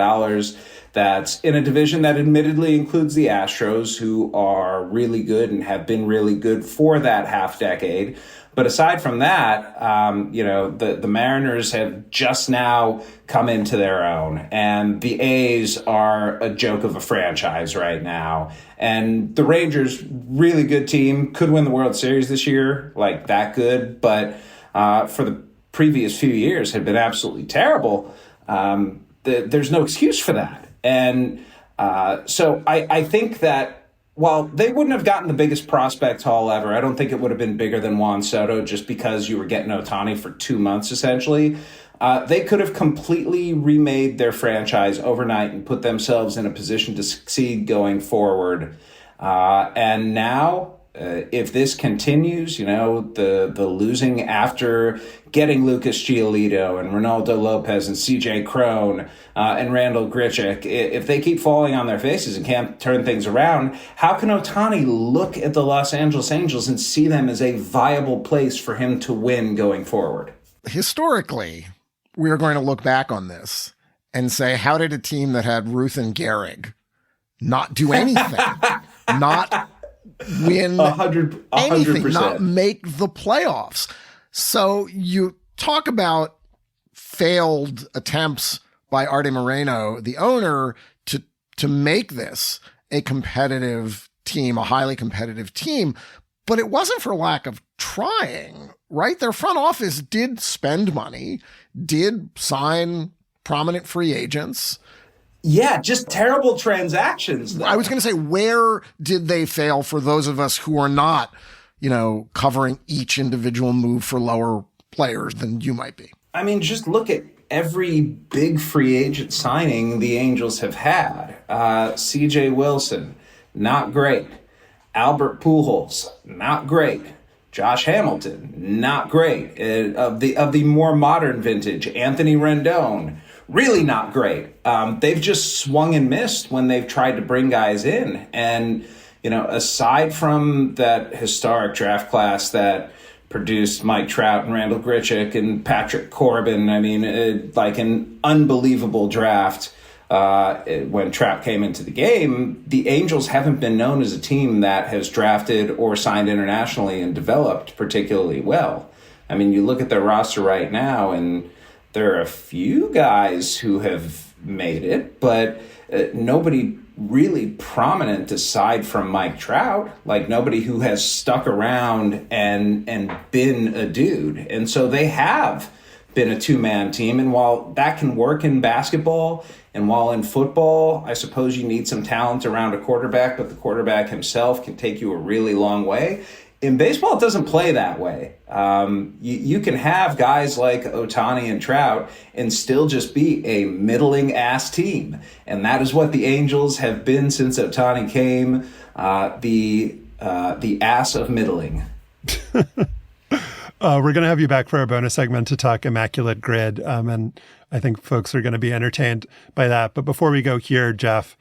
that's in a division that admittedly includes the Astros, who are really good and have been really good for that half decade. But aside from that, the Mariners have just now come into their own, and the A's are a joke of a franchise right now. And the Rangers, really good team, could win the World Series this year, like that good, but for the previous few years had been absolutely terrible. There's no excuse for that. And so I think that while they wouldn't have gotten the biggest prospect haul ever, I don't think it would have been bigger than Juan Soto just because you were getting Ohtani for 2 months, essentially. They could have completely remade their franchise overnight and put themselves in a position to succeed going forward. And now, if this continues, the losing after getting Lucas Giolito and Ronaldo Lopez and CJ Cron and Randall Grichuk, if they keep falling on their faces and can't turn things around, how can Ohtani look at the Los Angeles Angels and see them as a viable place for him to win going forward? Historically, we are going to look back on this and say, how did a team that had Ruth and Gehrig not do anything, not win 100%. anything, not make the playoffs? So you talk about failed attempts by Arte Moreno, the owner, to make this a competitive team, a highly competitive team, but it wasn't for lack of trying, right? Their front office did spend money, did sign prominent free agents. Yeah, just terrible transactions, though. I was going to say, where did they fail for those of us who are not, covering each individual move for lower players than you might be? I mean, just look at every big free agent signing the Angels have had. CJ Wilson, not great. Albert Pujols, not great. Josh Hamilton, not great. Of the more modern vintage, Anthony Rendon, really not great. They've just swung and missed when they've tried to bring guys in. And, aside from that historic draft class that produced Mike Trout and Randall Grichuk and Patrick Corbin, like an unbelievable draft when Trout came into the game, the Angels haven't been known as a team that has drafted or signed internationally and developed particularly well. You look at their roster right now, and there are a few guys who have made it, but nobody really prominent aside from Mike Trout, like nobody who has stuck around and been a dude. And so they have been a two-man team. And while that can work in basketball, and while in football, I suppose you need some talent around a quarterback, but the quarterback himself can take you a really long way. In baseball, it doesn't play that way. You can have guys like Ohtani and Trout and still just be a middling-ass team. And that is what the Angels have been since Ohtani came, the ass of middling. We're going to have you back for our bonus segment to talk Immaculate Grid, and I think folks are going to be entertained by that. But before we go here, Jeff,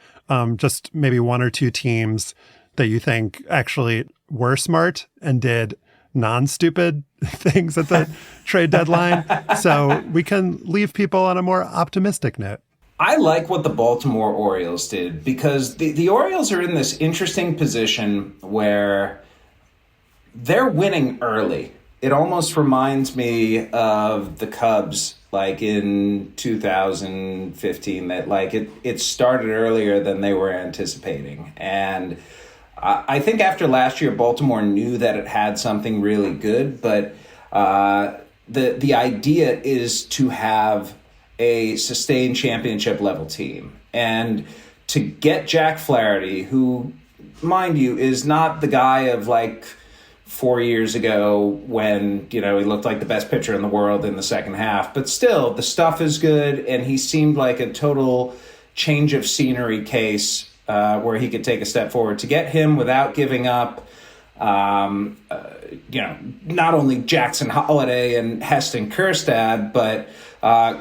just maybe one or two teams that you think actually were smart and did non-stupid things at the trade deadline, so we can leave people on a more optimistic note. I like what the Baltimore Orioles did, because the Orioles are in this interesting position where they're winning early. It almost reminds me of the Cubs, like in 2015, that like it started earlier than they were anticipating. And I think after last year, Baltimore knew that it had something really good, but the idea is to have a sustained championship level team. And to get Jack Flaherty, who, mind you, is not the guy of like 4 years ago when, he looked like the best pitcher in the world in the second half, but still the stuff is good. And he seemed like a total change of scenery case where he could take a step forward. To get him without giving up, not only Jackson Holliday and Heston Kjerstad, but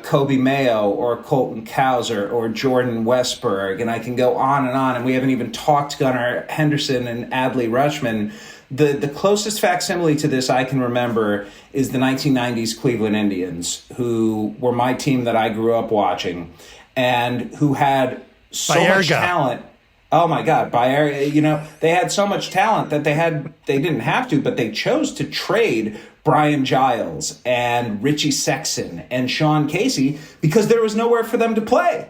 Kobe Mayo or Colton Cowser or Jordan Westberg, and I can go on, and we haven't even talked Gunnar Henderson and Adley Rutschman. The closest facsimile to this I can remember is the 1990s Cleveland Indians, who were my team that I grew up watching, and who had so much talent. Oh my God, they had so much talent that they didn't have to, but they chose to trade Brian Giles and Richie Sexson and Sean Casey because there was nowhere for them to play.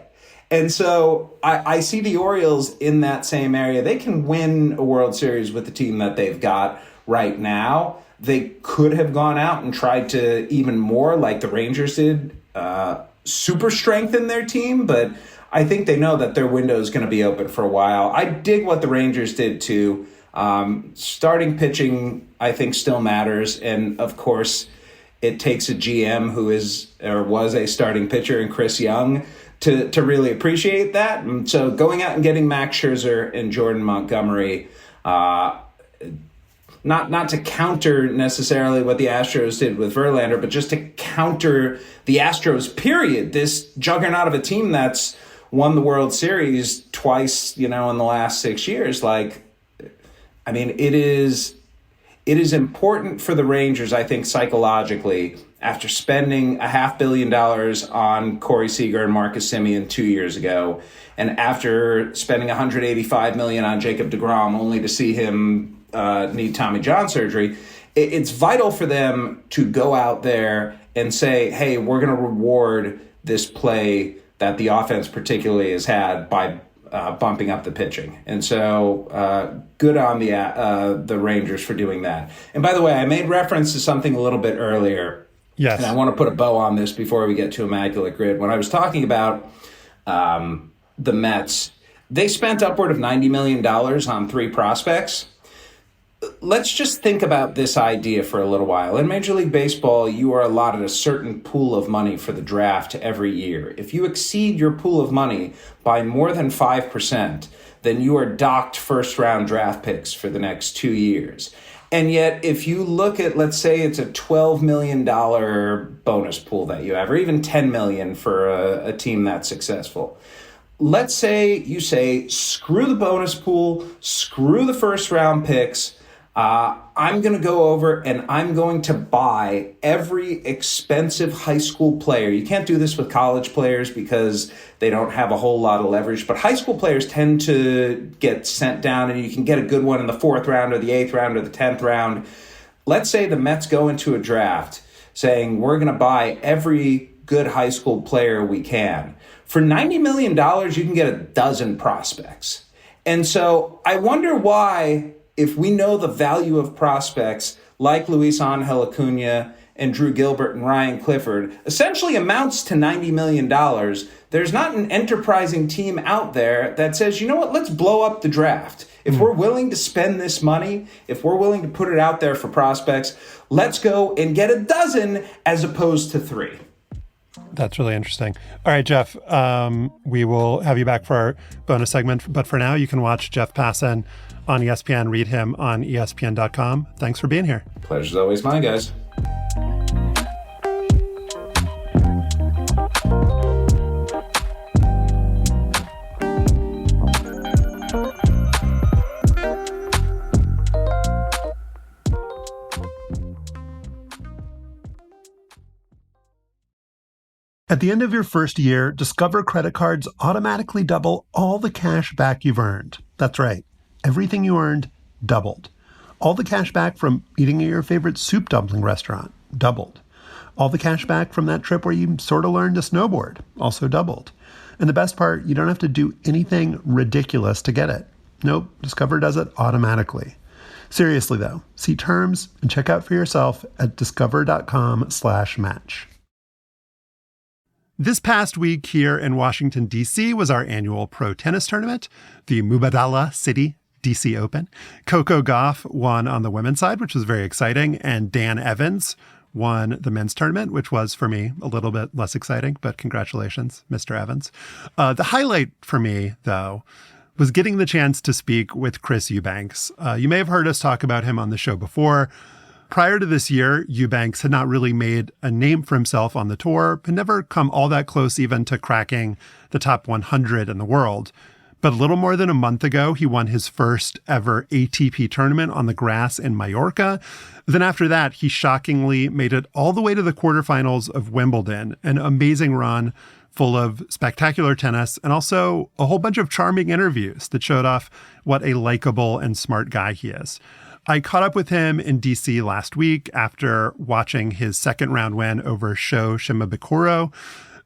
And so I see the Orioles in that same area. They can win a World Series with the team that they've got right now. They could have gone out and tried to even more, like the Rangers did, super strengthen their team, but I think they know that their window is going to be open for a while. I dig what the Rangers did too. Starting pitching, I think, still matters. And of course, it takes a GM who is or was a starting pitcher in Chris Young to really appreciate that. And so going out and getting Max Scherzer and Jordan Montgomery, not to counter necessarily what the Astros did with Verlander, but just to counter the Astros, period. This juggernaut of a team that's won the World Series twice, in the last 6 years. It is important for the Rangers, I think, psychologically, after spending $500 million on Corey Seager and Marcus Semien 2 years ago, and after spending $185 million on Jacob deGrom, only to see him need Tommy John surgery. It's vital for them to go out there and say, hey, we're going to reward this play that the offense particularly has had by bumping up the pitching. And so good on the Rangers for doing that. And by the way, I made reference to something a little bit earlier. Yes. And I want to put a bow on this before we get to Immaculate Grid. When I was talking about the Mets, they spent upward of $90 million on 3 prospects. Let's just think about this idea for a little while. In Major League Baseball, you are allotted a certain pool of money for the draft every year. If you exceed your pool of money by more than 5%, then you are docked first-round draft picks for the next 2 years. And yet, if you look at, let's say it's a $12 million bonus pool that you have, or even $10 million for a team that's successful. Let's say you say, screw the bonus pool, screw the first-round picks, I'm going to go over and I'm going to buy every expensive high school player. You can't do this with college players because they don't have a whole lot of leverage, but high school players tend to get sent down, and you can get a good one in the 4th round or the 8th round or the 10th round. Let's say the Mets go into a draft saying, we're going to buy every good high school player we can. For $90 million, you can get a dozen prospects. And so I wonder why, if we know the value of prospects like Luis Angel Acuna and Drew Gilbert and Ryan Clifford essentially amounts to $90 million, there's not an enterprising team out there that says, you know what, let's blow up the draft. If we're willing to spend this money, if we're willing to put it out there for prospects, let's go and get a dozen as opposed to 3. That's really interesting. All right, Jeff, we will have you back for our bonus segment. But for now, you can watch Jeff Passan on ESPN, read him on ESPN.com. Thanks for being here. Pleasure's always mine, guys. At the end of your first year, Discover credit cards automatically double all the cash back you've earned. That's right. Everything you earned doubled. All the cash back from eating at your favorite soup dumpling restaurant doubled. All the cash back from that trip where you sort of learned to snowboard also doubled. And the best part, you don't have to do anything ridiculous to get it. Nope, Discover does it automatically. Seriously though, see terms and check out for yourself at discover.com/match. This past week here in Washington, D.C. was our annual pro tennis tournament, the Mubadala City DC Open. Coco Gauff won on the women's side, which was very exciting, and Dan Evans won the men's tournament, which was, for me, a little bit less exciting, but congratulations, Mr. Evans. The highlight for me, though, was getting the chance to speak with Chris Eubanks. You may have heard us talk about him on the show before. Prior to this year, Eubanks had not really made a name for himself on the tour, had never come all that close even to cracking the top 100 in the world. But a little more than a month ago, he won his first ever ATP tournament on the grass in Mallorca. Then after that, he shockingly made it all the way to the quarterfinals of Wimbledon, an amazing run full of spectacular tennis and also a whole bunch of charming interviews that showed off what a likable and smart guy he is. I caught up with him in DC last week after watching his second round win over Sho Shimabukuro.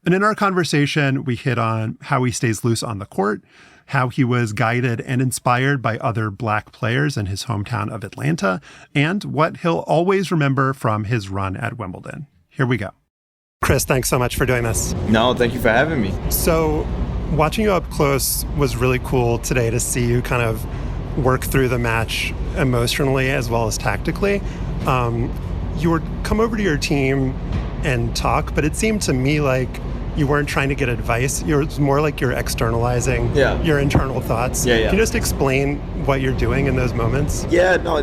And in our conversation, we hit on how he stays loose on the court, how he was guided and inspired by other Black players in his hometown of Atlanta, and what he'll always remember from his run at Wimbledon. Here we go. Chris, thanks so much for doing this. No, thank you for having me. So watching you up close was really cool today to see you kind of work through the match emotionally as well as tactically. You would come over to your team and talk, but it seemed to me like you weren't trying to get advice. It was more like you're externalizing your internal thoughts. Can you just explain what you're doing in those moments? Yeah, no,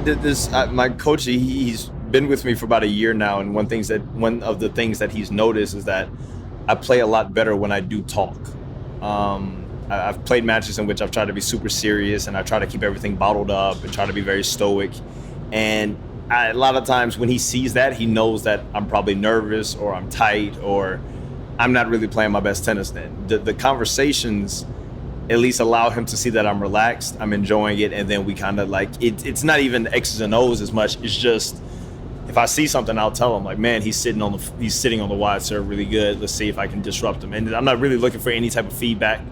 my coach, he's been with me for about a year now, and one of the things that he's noticed is that I play a lot better when I do talk. I've played matches in which I've tried to be super serious and I try to keep everything bottled up and try to be very stoic. And a lot of times when he sees that, he knows that I'm probably nervous or I'm tight or I'm not really playing my best tennis then. The conversations at least allow him to see that I'm relaxed, I'm enjoying it, and then we kind of like, it's not even X's and O's as much, it's just, if I see something, I'll tell him, like, man, he's sitting on the wide serve really good. Let's see if I can disrupt him. And I'm not really looking for any type of feedback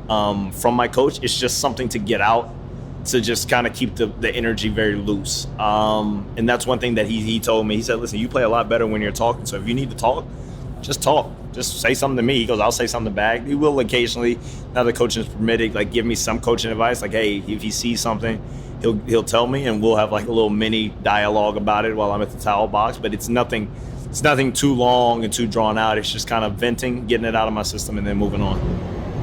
from my coach. It's just something to get out, to just kind of keep the energy very loose. And that's one thing that he told me. He said, listen, you play a lot better when you're talking. So if you need to talk, just talk. Just say something to me. He goes, I'll say something back. He will occasionally, now the coaching is permitted, like give me some coaching advice. Like, hey, if he sees something, he'll tell me, and we'll have like a little mini dialogue about it while I'm at the towel box. But it's nothing too long and too drawn out. It's just kind of venting, getting it out of my system, and then moving on.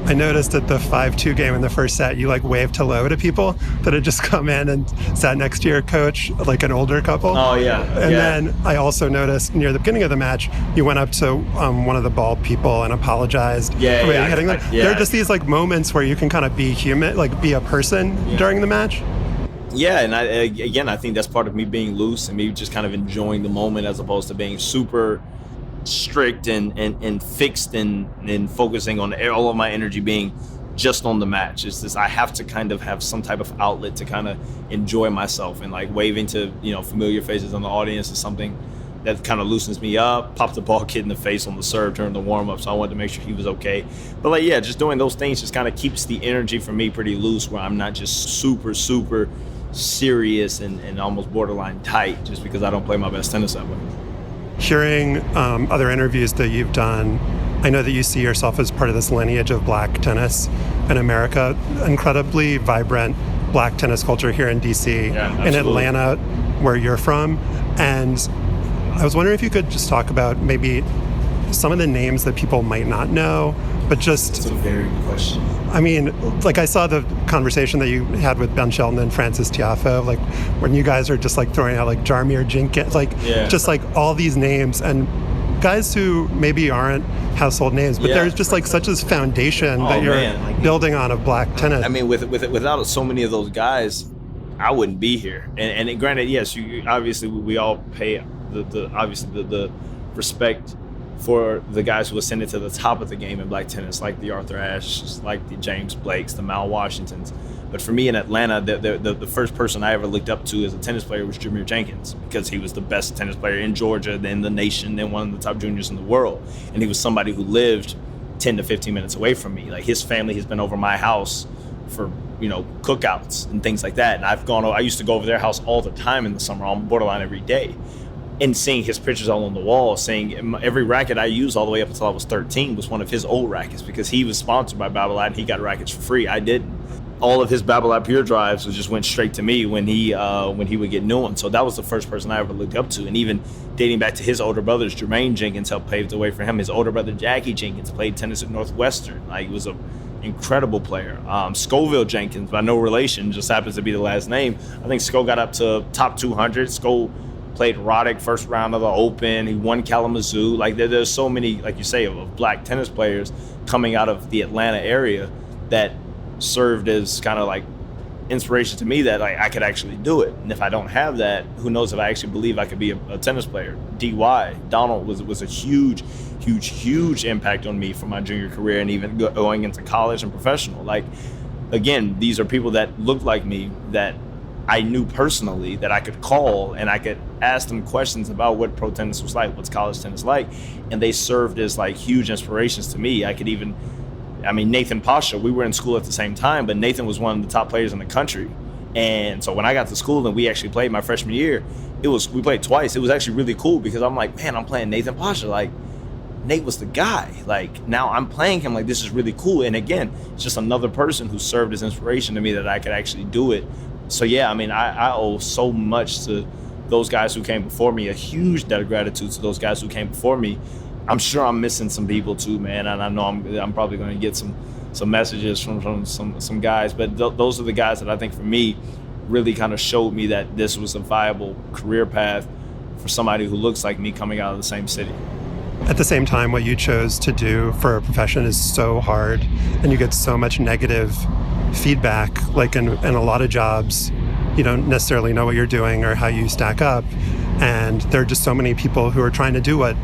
I noticed at the 5-2 game in the first set, you like waved hello to people that had just come in and sat next to your coach, like an older couple. Oh, yeah. And then I also noticed near the beginning of the match, you went up to one of the ball people and apologized for hitting them. There are just these like moments where you can kind of be human, like be a person during the match. Yeah, and I think that's part of me being loose and me just kind of enjoying the moment as opposed to being super strict and fixed and focusing on all of my energy being just on the match. It's this, I have to kind of have some type of outlet to kind of enjoy myself, and like waving to, familiar faces in the audience is something that kind of loosens me up. Popped the ball kid in the face on the serve during the warm-up, so I wanted to make sure he was okay. But just doing those things just kind of keeps the energy for me pretty loose, where I'm not just super, super serious and almost borderline tight just because I don't play my best tennis that way. Hearing other interviews that you've done, I know that you see yourself as part of this lineage of Black tennis in America, incredibly vibrant Black tennis culture here in DC, in Atlanta, where you're from. And I was wondering if you could just talk about maybe some of the names that people might not know, but just... That's a very good question. I mean, like I saw the conversation that you had with Ben Shelton and Francis Tiafoe, like when you guys are just like throwing out like Jarmir Jenkins, just like all these names and guys who maybe aren't household names, but there's just like such this foundation that you're building on of Black tennis. I mean, without so many of those guys, I wouldn't be here. And granted, yes, you obviously we all pay the respect for the guys who ascended to the top of the game in Black tennis, like the Arthur Ashes, like the James Blakes, the Mal Washingtons. But for me in Atlanta, the first person I ever looked up to as a tennis player was Jarmir Jenkins, because he was the best tennis player in Georgia, then the nation, then one of the top juniors in the world. And he was somebody who lived 10 to 15 minutes away from me. Like his family has been over my house for, cookouts and things like that. And I used to go over their house all the time in the summer, on borderline every day. and seeing his pictures all on the wall, saying every racket I used all the way up until I was 13 was one of his old rackets because he was sponsored by Babolat and he got rackets for free. I didn't. All of his Babolat Pure drives just went straight to me when he would get new ones. So that was the first person I ever looked up to. And even dating back to his older brothers, Jermaine Jenkins helped pave the way for him. His older brother, Jackie Jenkins, played tennis at Northwestern. Like, he was an incredible player. Scoville Jenkins, by no relation, just happens to be the last name. I think Sco got up to top 200. Sco played Roddick first round of the Open. He won Kalamazoo. Like, there's so many, like you say, of black tennis players coming out of the Atlanta area that served as kind of like inspiration to me that like I could actually do it. And if I don't have that, who knows if I actually believe I could be a tennis player. Donald was a huge impact on me for my junior career and even going into college and professional. Like, again, these are people that looked like me that I knew personally, that I could call and I could ask them questions about what pro tennis was like, what's college tennis like, and they served as like huge inspirations to me. Nathan Pasha, we were in school at the same time, but Nathan was one of the top players in the country. And so when I got to school and we actually played my freshman year, we played twice. It was actually really cool because I'm like, man, I'm playing Nathan Pasha. Like, Nate was the guy. Like, now I'm playing him. Like, this is really cool. And again, it's just another person who served as inspiration to me that I could actually do it. So yeah, I owe so much to those guys who came before me, a huge debt of gratitude to those guys who came before me. I'm sure I'm missing some people too, man, and I know I'm probably going to get some messages from some guys, but those are the guys that I think for me really kind of showed me that this was a viable career path for somebody who looks like me coming out of the same city. At the same time, what you chose to do for a profession is so hard, and you get so much negative feedback. Like in a lot of jobs, you don't necessarily know what you're doing or how you stack up, and there are just so many people who are trying to do what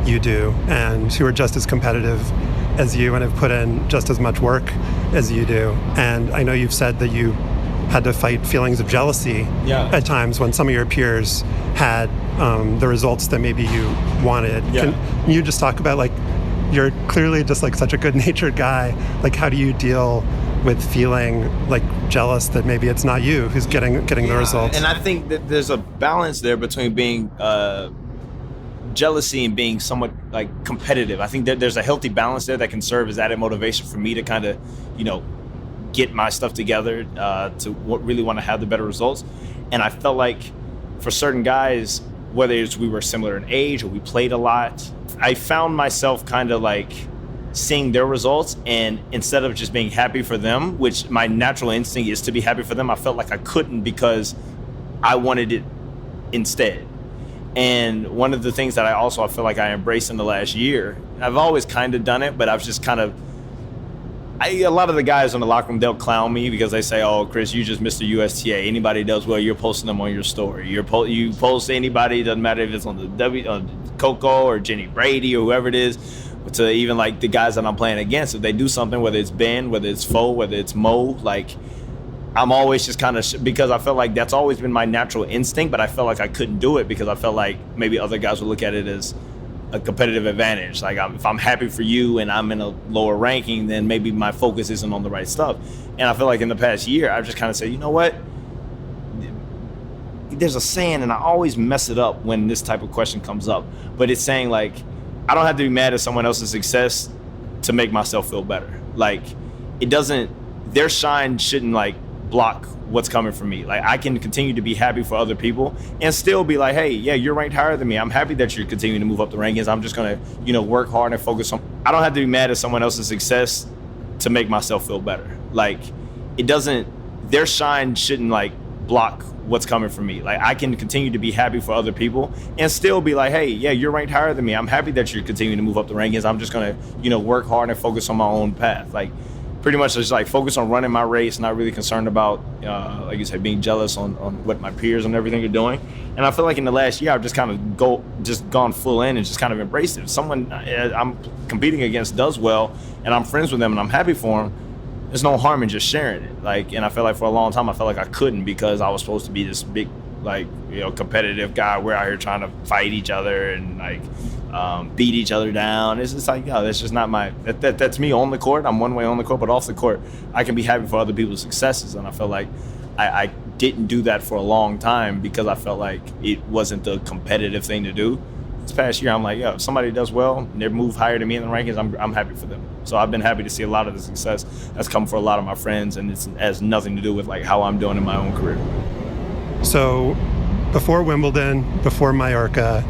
you do and who are just as competitive as you and have put in just as much work as you do. And I know you've said that you had to fight feelings of jealousy at times when some of your peers had the results that maybe you wanted. Yeah. Can you just talk about, like, you're clearly just like such a good-natured guy. Like, how do you deal with feeling like jealous that maybe it's not you who's getting the results? And I think that there's a balance there between being jealousy and being somewhat like competitive. I think that there's a healthy balance there that can serve as added motivation for me to kind of, get my stuff together to really want to have the better results. And I felt like for certain guys, whether it's we were similar in age or we played a lot, I found myself kind of like seeing their results, and instead of just being happy for them, which my natural instinct is to be happy for them, I felt like I couldn't because I wanted it instead. And one of the things that I feel like I embraced in the last year, I've always kind of done it, but I've just kind of, a lot of the guys in the locker room, they'll clown me because they say, oh, Chris, you just Mr. USTA. Anybody does well, you're posting them on your story. You post anybody, doesn't matter if it's on on Coco or Jenny Brady or whoever it is, to even like the guys that I'm playing against. If they do something, whether it's Ben, whether it's Foe, whether it's Mo, like, I'm always just kind of, because I felt like that's always been my natural instinct, but I felt like I couldn't do it because I felt like maybe other guys would look at it as a competitive advantage. Like, if I'm happy for you and I'm in a lower ranking, then maybe my focus isn't on the right stuff. And I feel like in the past year, I've just kind of said, you know what? There's a saying, and I always mess it up when this type of question comes up, but it's saying like, I don't have to be mad at someone else's success to make myself feel better. Like, their shine shouldn't like block what's coming from me. Like, I can continue to be happy for other people and still be like, hey, yeah, you're ranked higher than me. I'm happy that you're continuing to move up the rankings. I'm just going to, work hard and focus on, I don't have to be mad at someone else's success to make myself feel better. Like, their shine shouldn't like block what's coming from me. Like, I can continue to be happy for other people and still be like, hey, yeah, you're ranked higher than me. I'm happy that you're continuing to move up the rankings. I'm just going to, work hard and focus on my own path. Like, pretty much just like focus on running my race, not really concerned about, like you said, being jealous on what my peers and everything are doing. And I feel like in the last year, I've just kind of gone full in and just kind of embraced it. If someone I'm competing against does well and I'm friends with them and I'm happy for them, there's no harm in just sharing it. Like, and I feel like for a long time, I felt like I couldn't because I was supposed to be this big, like, competitive guy. We're out here trying to fight each other and like beat each other down. It's just like, that's just not that's me on the court. I'm one way on the court, but off the court, I can be happy for other people's successes. And I feel like I didn't do that for a long time because I felt like it wasn't the competitive thing to do. This past year, I'm like, if somebody does well and they move higher than me in the rankings, I'm happy for them. So I've been happy to see a lot of the success that's come for a lot of my friends, and it has nothing to do with like how I'm doing in my own career. So before Wimbledon, before Mallorca,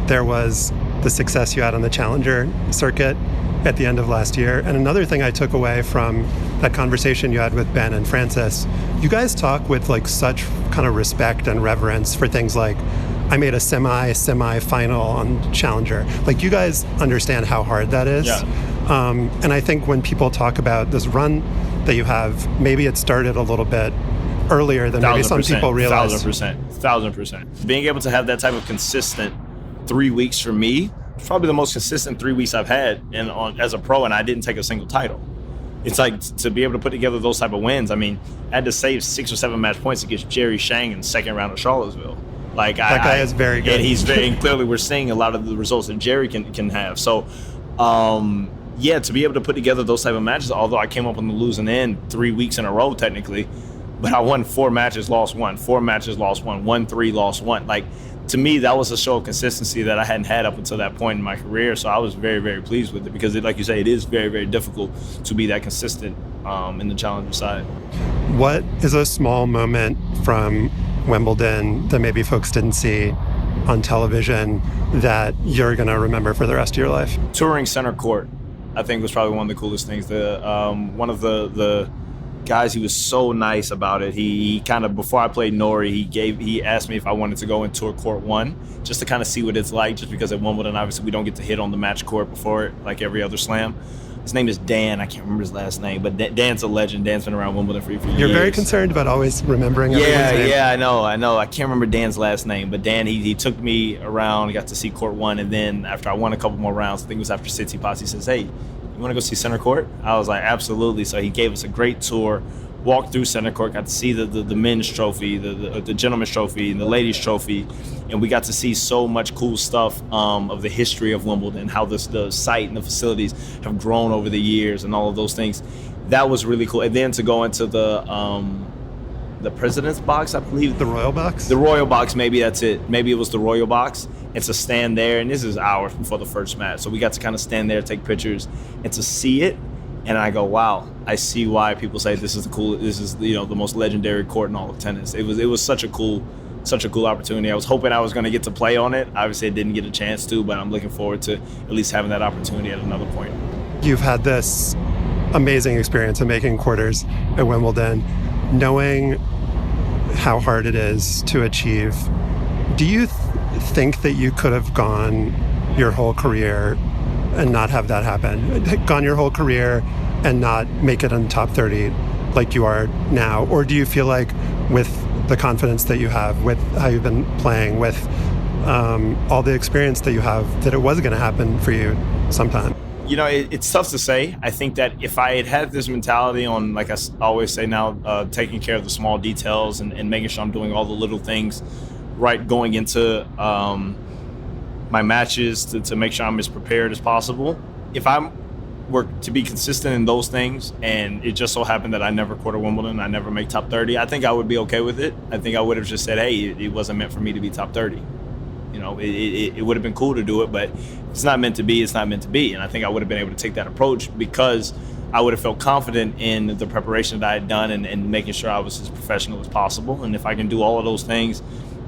there was the success you had on the Challenger circuit at the end of last year. And another thing I took away from that conversation you had with Ben and Francis, you guys talk with like such kind of respect and reverence for things like, I made a semi-final on Challenger. Like, you guys understand how hard that is. Yeah. And I think when people talk about this run that you have, maybe it started a little bit earlier than maybe some people realize. 1,000%. Being able to have that type of consistent 3 weeks for me, it's probably the most consistent 3 weeks I've had as a pro, and I didn't take a single title. It's like to be able to put together those type of wins. I mean, I had to save 6 or 7 match points against Jerry Shang in the second round of Charlottesville. Like, that guy is very good. And he's and clearly we're seeing a lot of the results that Jerry can have. So, to be able to put together those type of matches, although I came up on the losing end 3 weeks in a row technically, but I won 4 matches, lost 1, 4 matches, lost 1, won 3, lost 1. Like, to me, that was a show of consistency that I hadn't had up until that point in my career. So I was very, very pleased with it because, like you say, it is very, very difficult to be that consistent in the challenger side. What is a small moment from Wimbledon that maybe folks didn't see on television that you're going to remember for the rest of your life? Touring center court, I think, was probably one of the coolest things. One of the guys, he was so nice about it. He kind of, before I played Nori, he asked me if I wanted to go and tour court 1 just to kind of see what it's like, just because at Wimbledon, obviously, we don't get to hit on the match court before it, like every other slam. His name is Dan. I can't remember his last name, but Dan's a legend. Dan's been around Wimbledon for a few years. You're very concerned about always remembering everyone's name. Yeah, I know. I can't remember Dan's last name, but Dan, he took me around, got to see court 1, and then after I won a couple more rounds, I think it was after 6, he says, hey, you want to go see center court? I was like, absolutely. So he gave us a great tour, walked through center court, got to see the men's trophy, the gentleman's trophy, and the ladies' trophy, and we got to see so much cool stuff of the history of Wimbledon, how the site and the facilities have grown over the years and all of those things. That was really cool. And then to go into the president's box, I believe. The royal box? The royal box, maybe that's it. Maybe it was the royal box. And to stand there, and this is hours before the first match, so we got to kind of stand there, take pictures, and to see it. And I go, wow, I see why people say this is the most legendary court in all of tennis. It was such a cool opportunity. I was hoping I was going to get to play on it. Obviously, I didn't get a chance to, but I'm looking forward to at least having that opportunity at another point. You've had this amazing experience of making quarters at Wimbledon, knowing how hard it is to achieve. Do you think that you could have gone your whole career and not have that happen? Gone your whole career and not make it in the top 30 like you are now? Or do you feel like with the confidence that you have, with how you've been playing, with all the experience that you have, that it was going to happen for you sometime? You know, it's tough to say. I think that if I had this mentality on, like I always say now, taking care of the small details and making sure I'm doing all the little things right going into my matches to make sure I'm as prepared as possible. If I were to be consistent in those things and it just so happened that I never quarter Wimbledon, I never make top 30, I think I would be okay with it. I think I would have just said, hey, it wasn't meant for me to be top 30. You know, it would have been cool to do it, but if it's not meant to be, it's not meant to be. And I think I would have been able to take that approach because I would have felt confident in the preparation that I had done and making sure I was as professional as possible. And if I can do all of those things,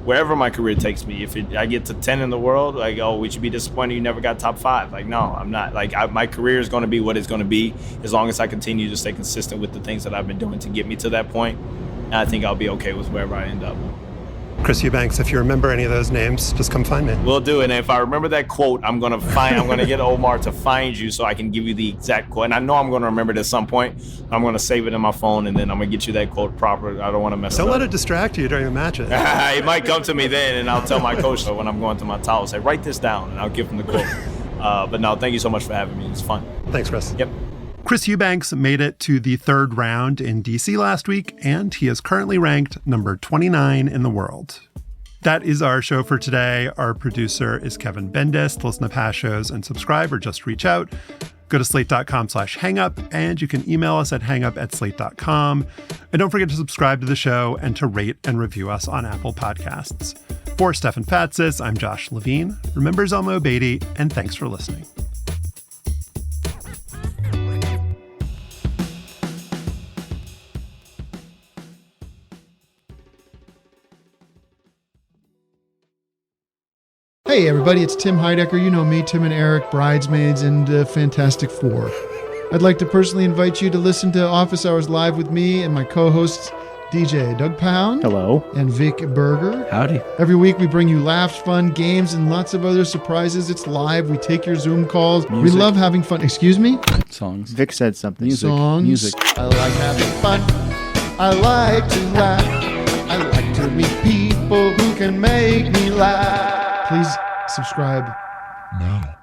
wherever my career takes me, if I get to 10 in the world, like, oh, we should be disappointed you never got top 5. Like, no, I'm not. Like, my career is going to be what it's going to be as long as I continue to stay consistent with the things that I've been doing to get me to that point. And I think I'll be okay with wherever I end up. Chris Eubanks, if you remember any of those names, just come find me. Will do. And if I remember that quote, I'm going to get Omar to find you so I can give you the exact quote. And I know I'm going to remember it at some point. I'm going to save it in my phone, and then I'm going to get you that quote proper. I don't want to mess it up. Don't let it distract you during the matches. It might come to me then, and I'll tell my coach when I'm going to my towel, say, write this down, and I'll give him the quote. But no, thank you so much for having me. It's fun. Thanks, Chris. Yep. Chris Eubanks made it to the third round in DC last week, and he is currently ranked number 29 in the world. That is our show for today. Our producer is Kevin Bendis. To listen to past shows and subscribe or just reach out, Go to slate.com/hangup, and you can email us at hangup@slate.com. And don't forget to subscribe to the show and to rate and review us on Apple Podcasts. For Stefan Fatsis, I'm Josh Levine. Remember Zelma Obeidi, and thanks for listening. Hey everybody, it's Tim Heidecker. You know me, Tim and Eric, Bridesmaids, and Fantastic Four. I'd like to personally invite you to listen to Office Hours Live with me and my co-hosts, DJ Doug Pound. Hello. And Vic Berger. Howdy. Every week we bring you laughs, fun, games, and lots of other surprises. It's live. We take your Zoom calls. Music. We love having fun. Excuse me? Songs. Vic said something. Music. Songs. Music. I like having fun. I like to laugh. I like to meet people who can make me laugh. Please subscribe now.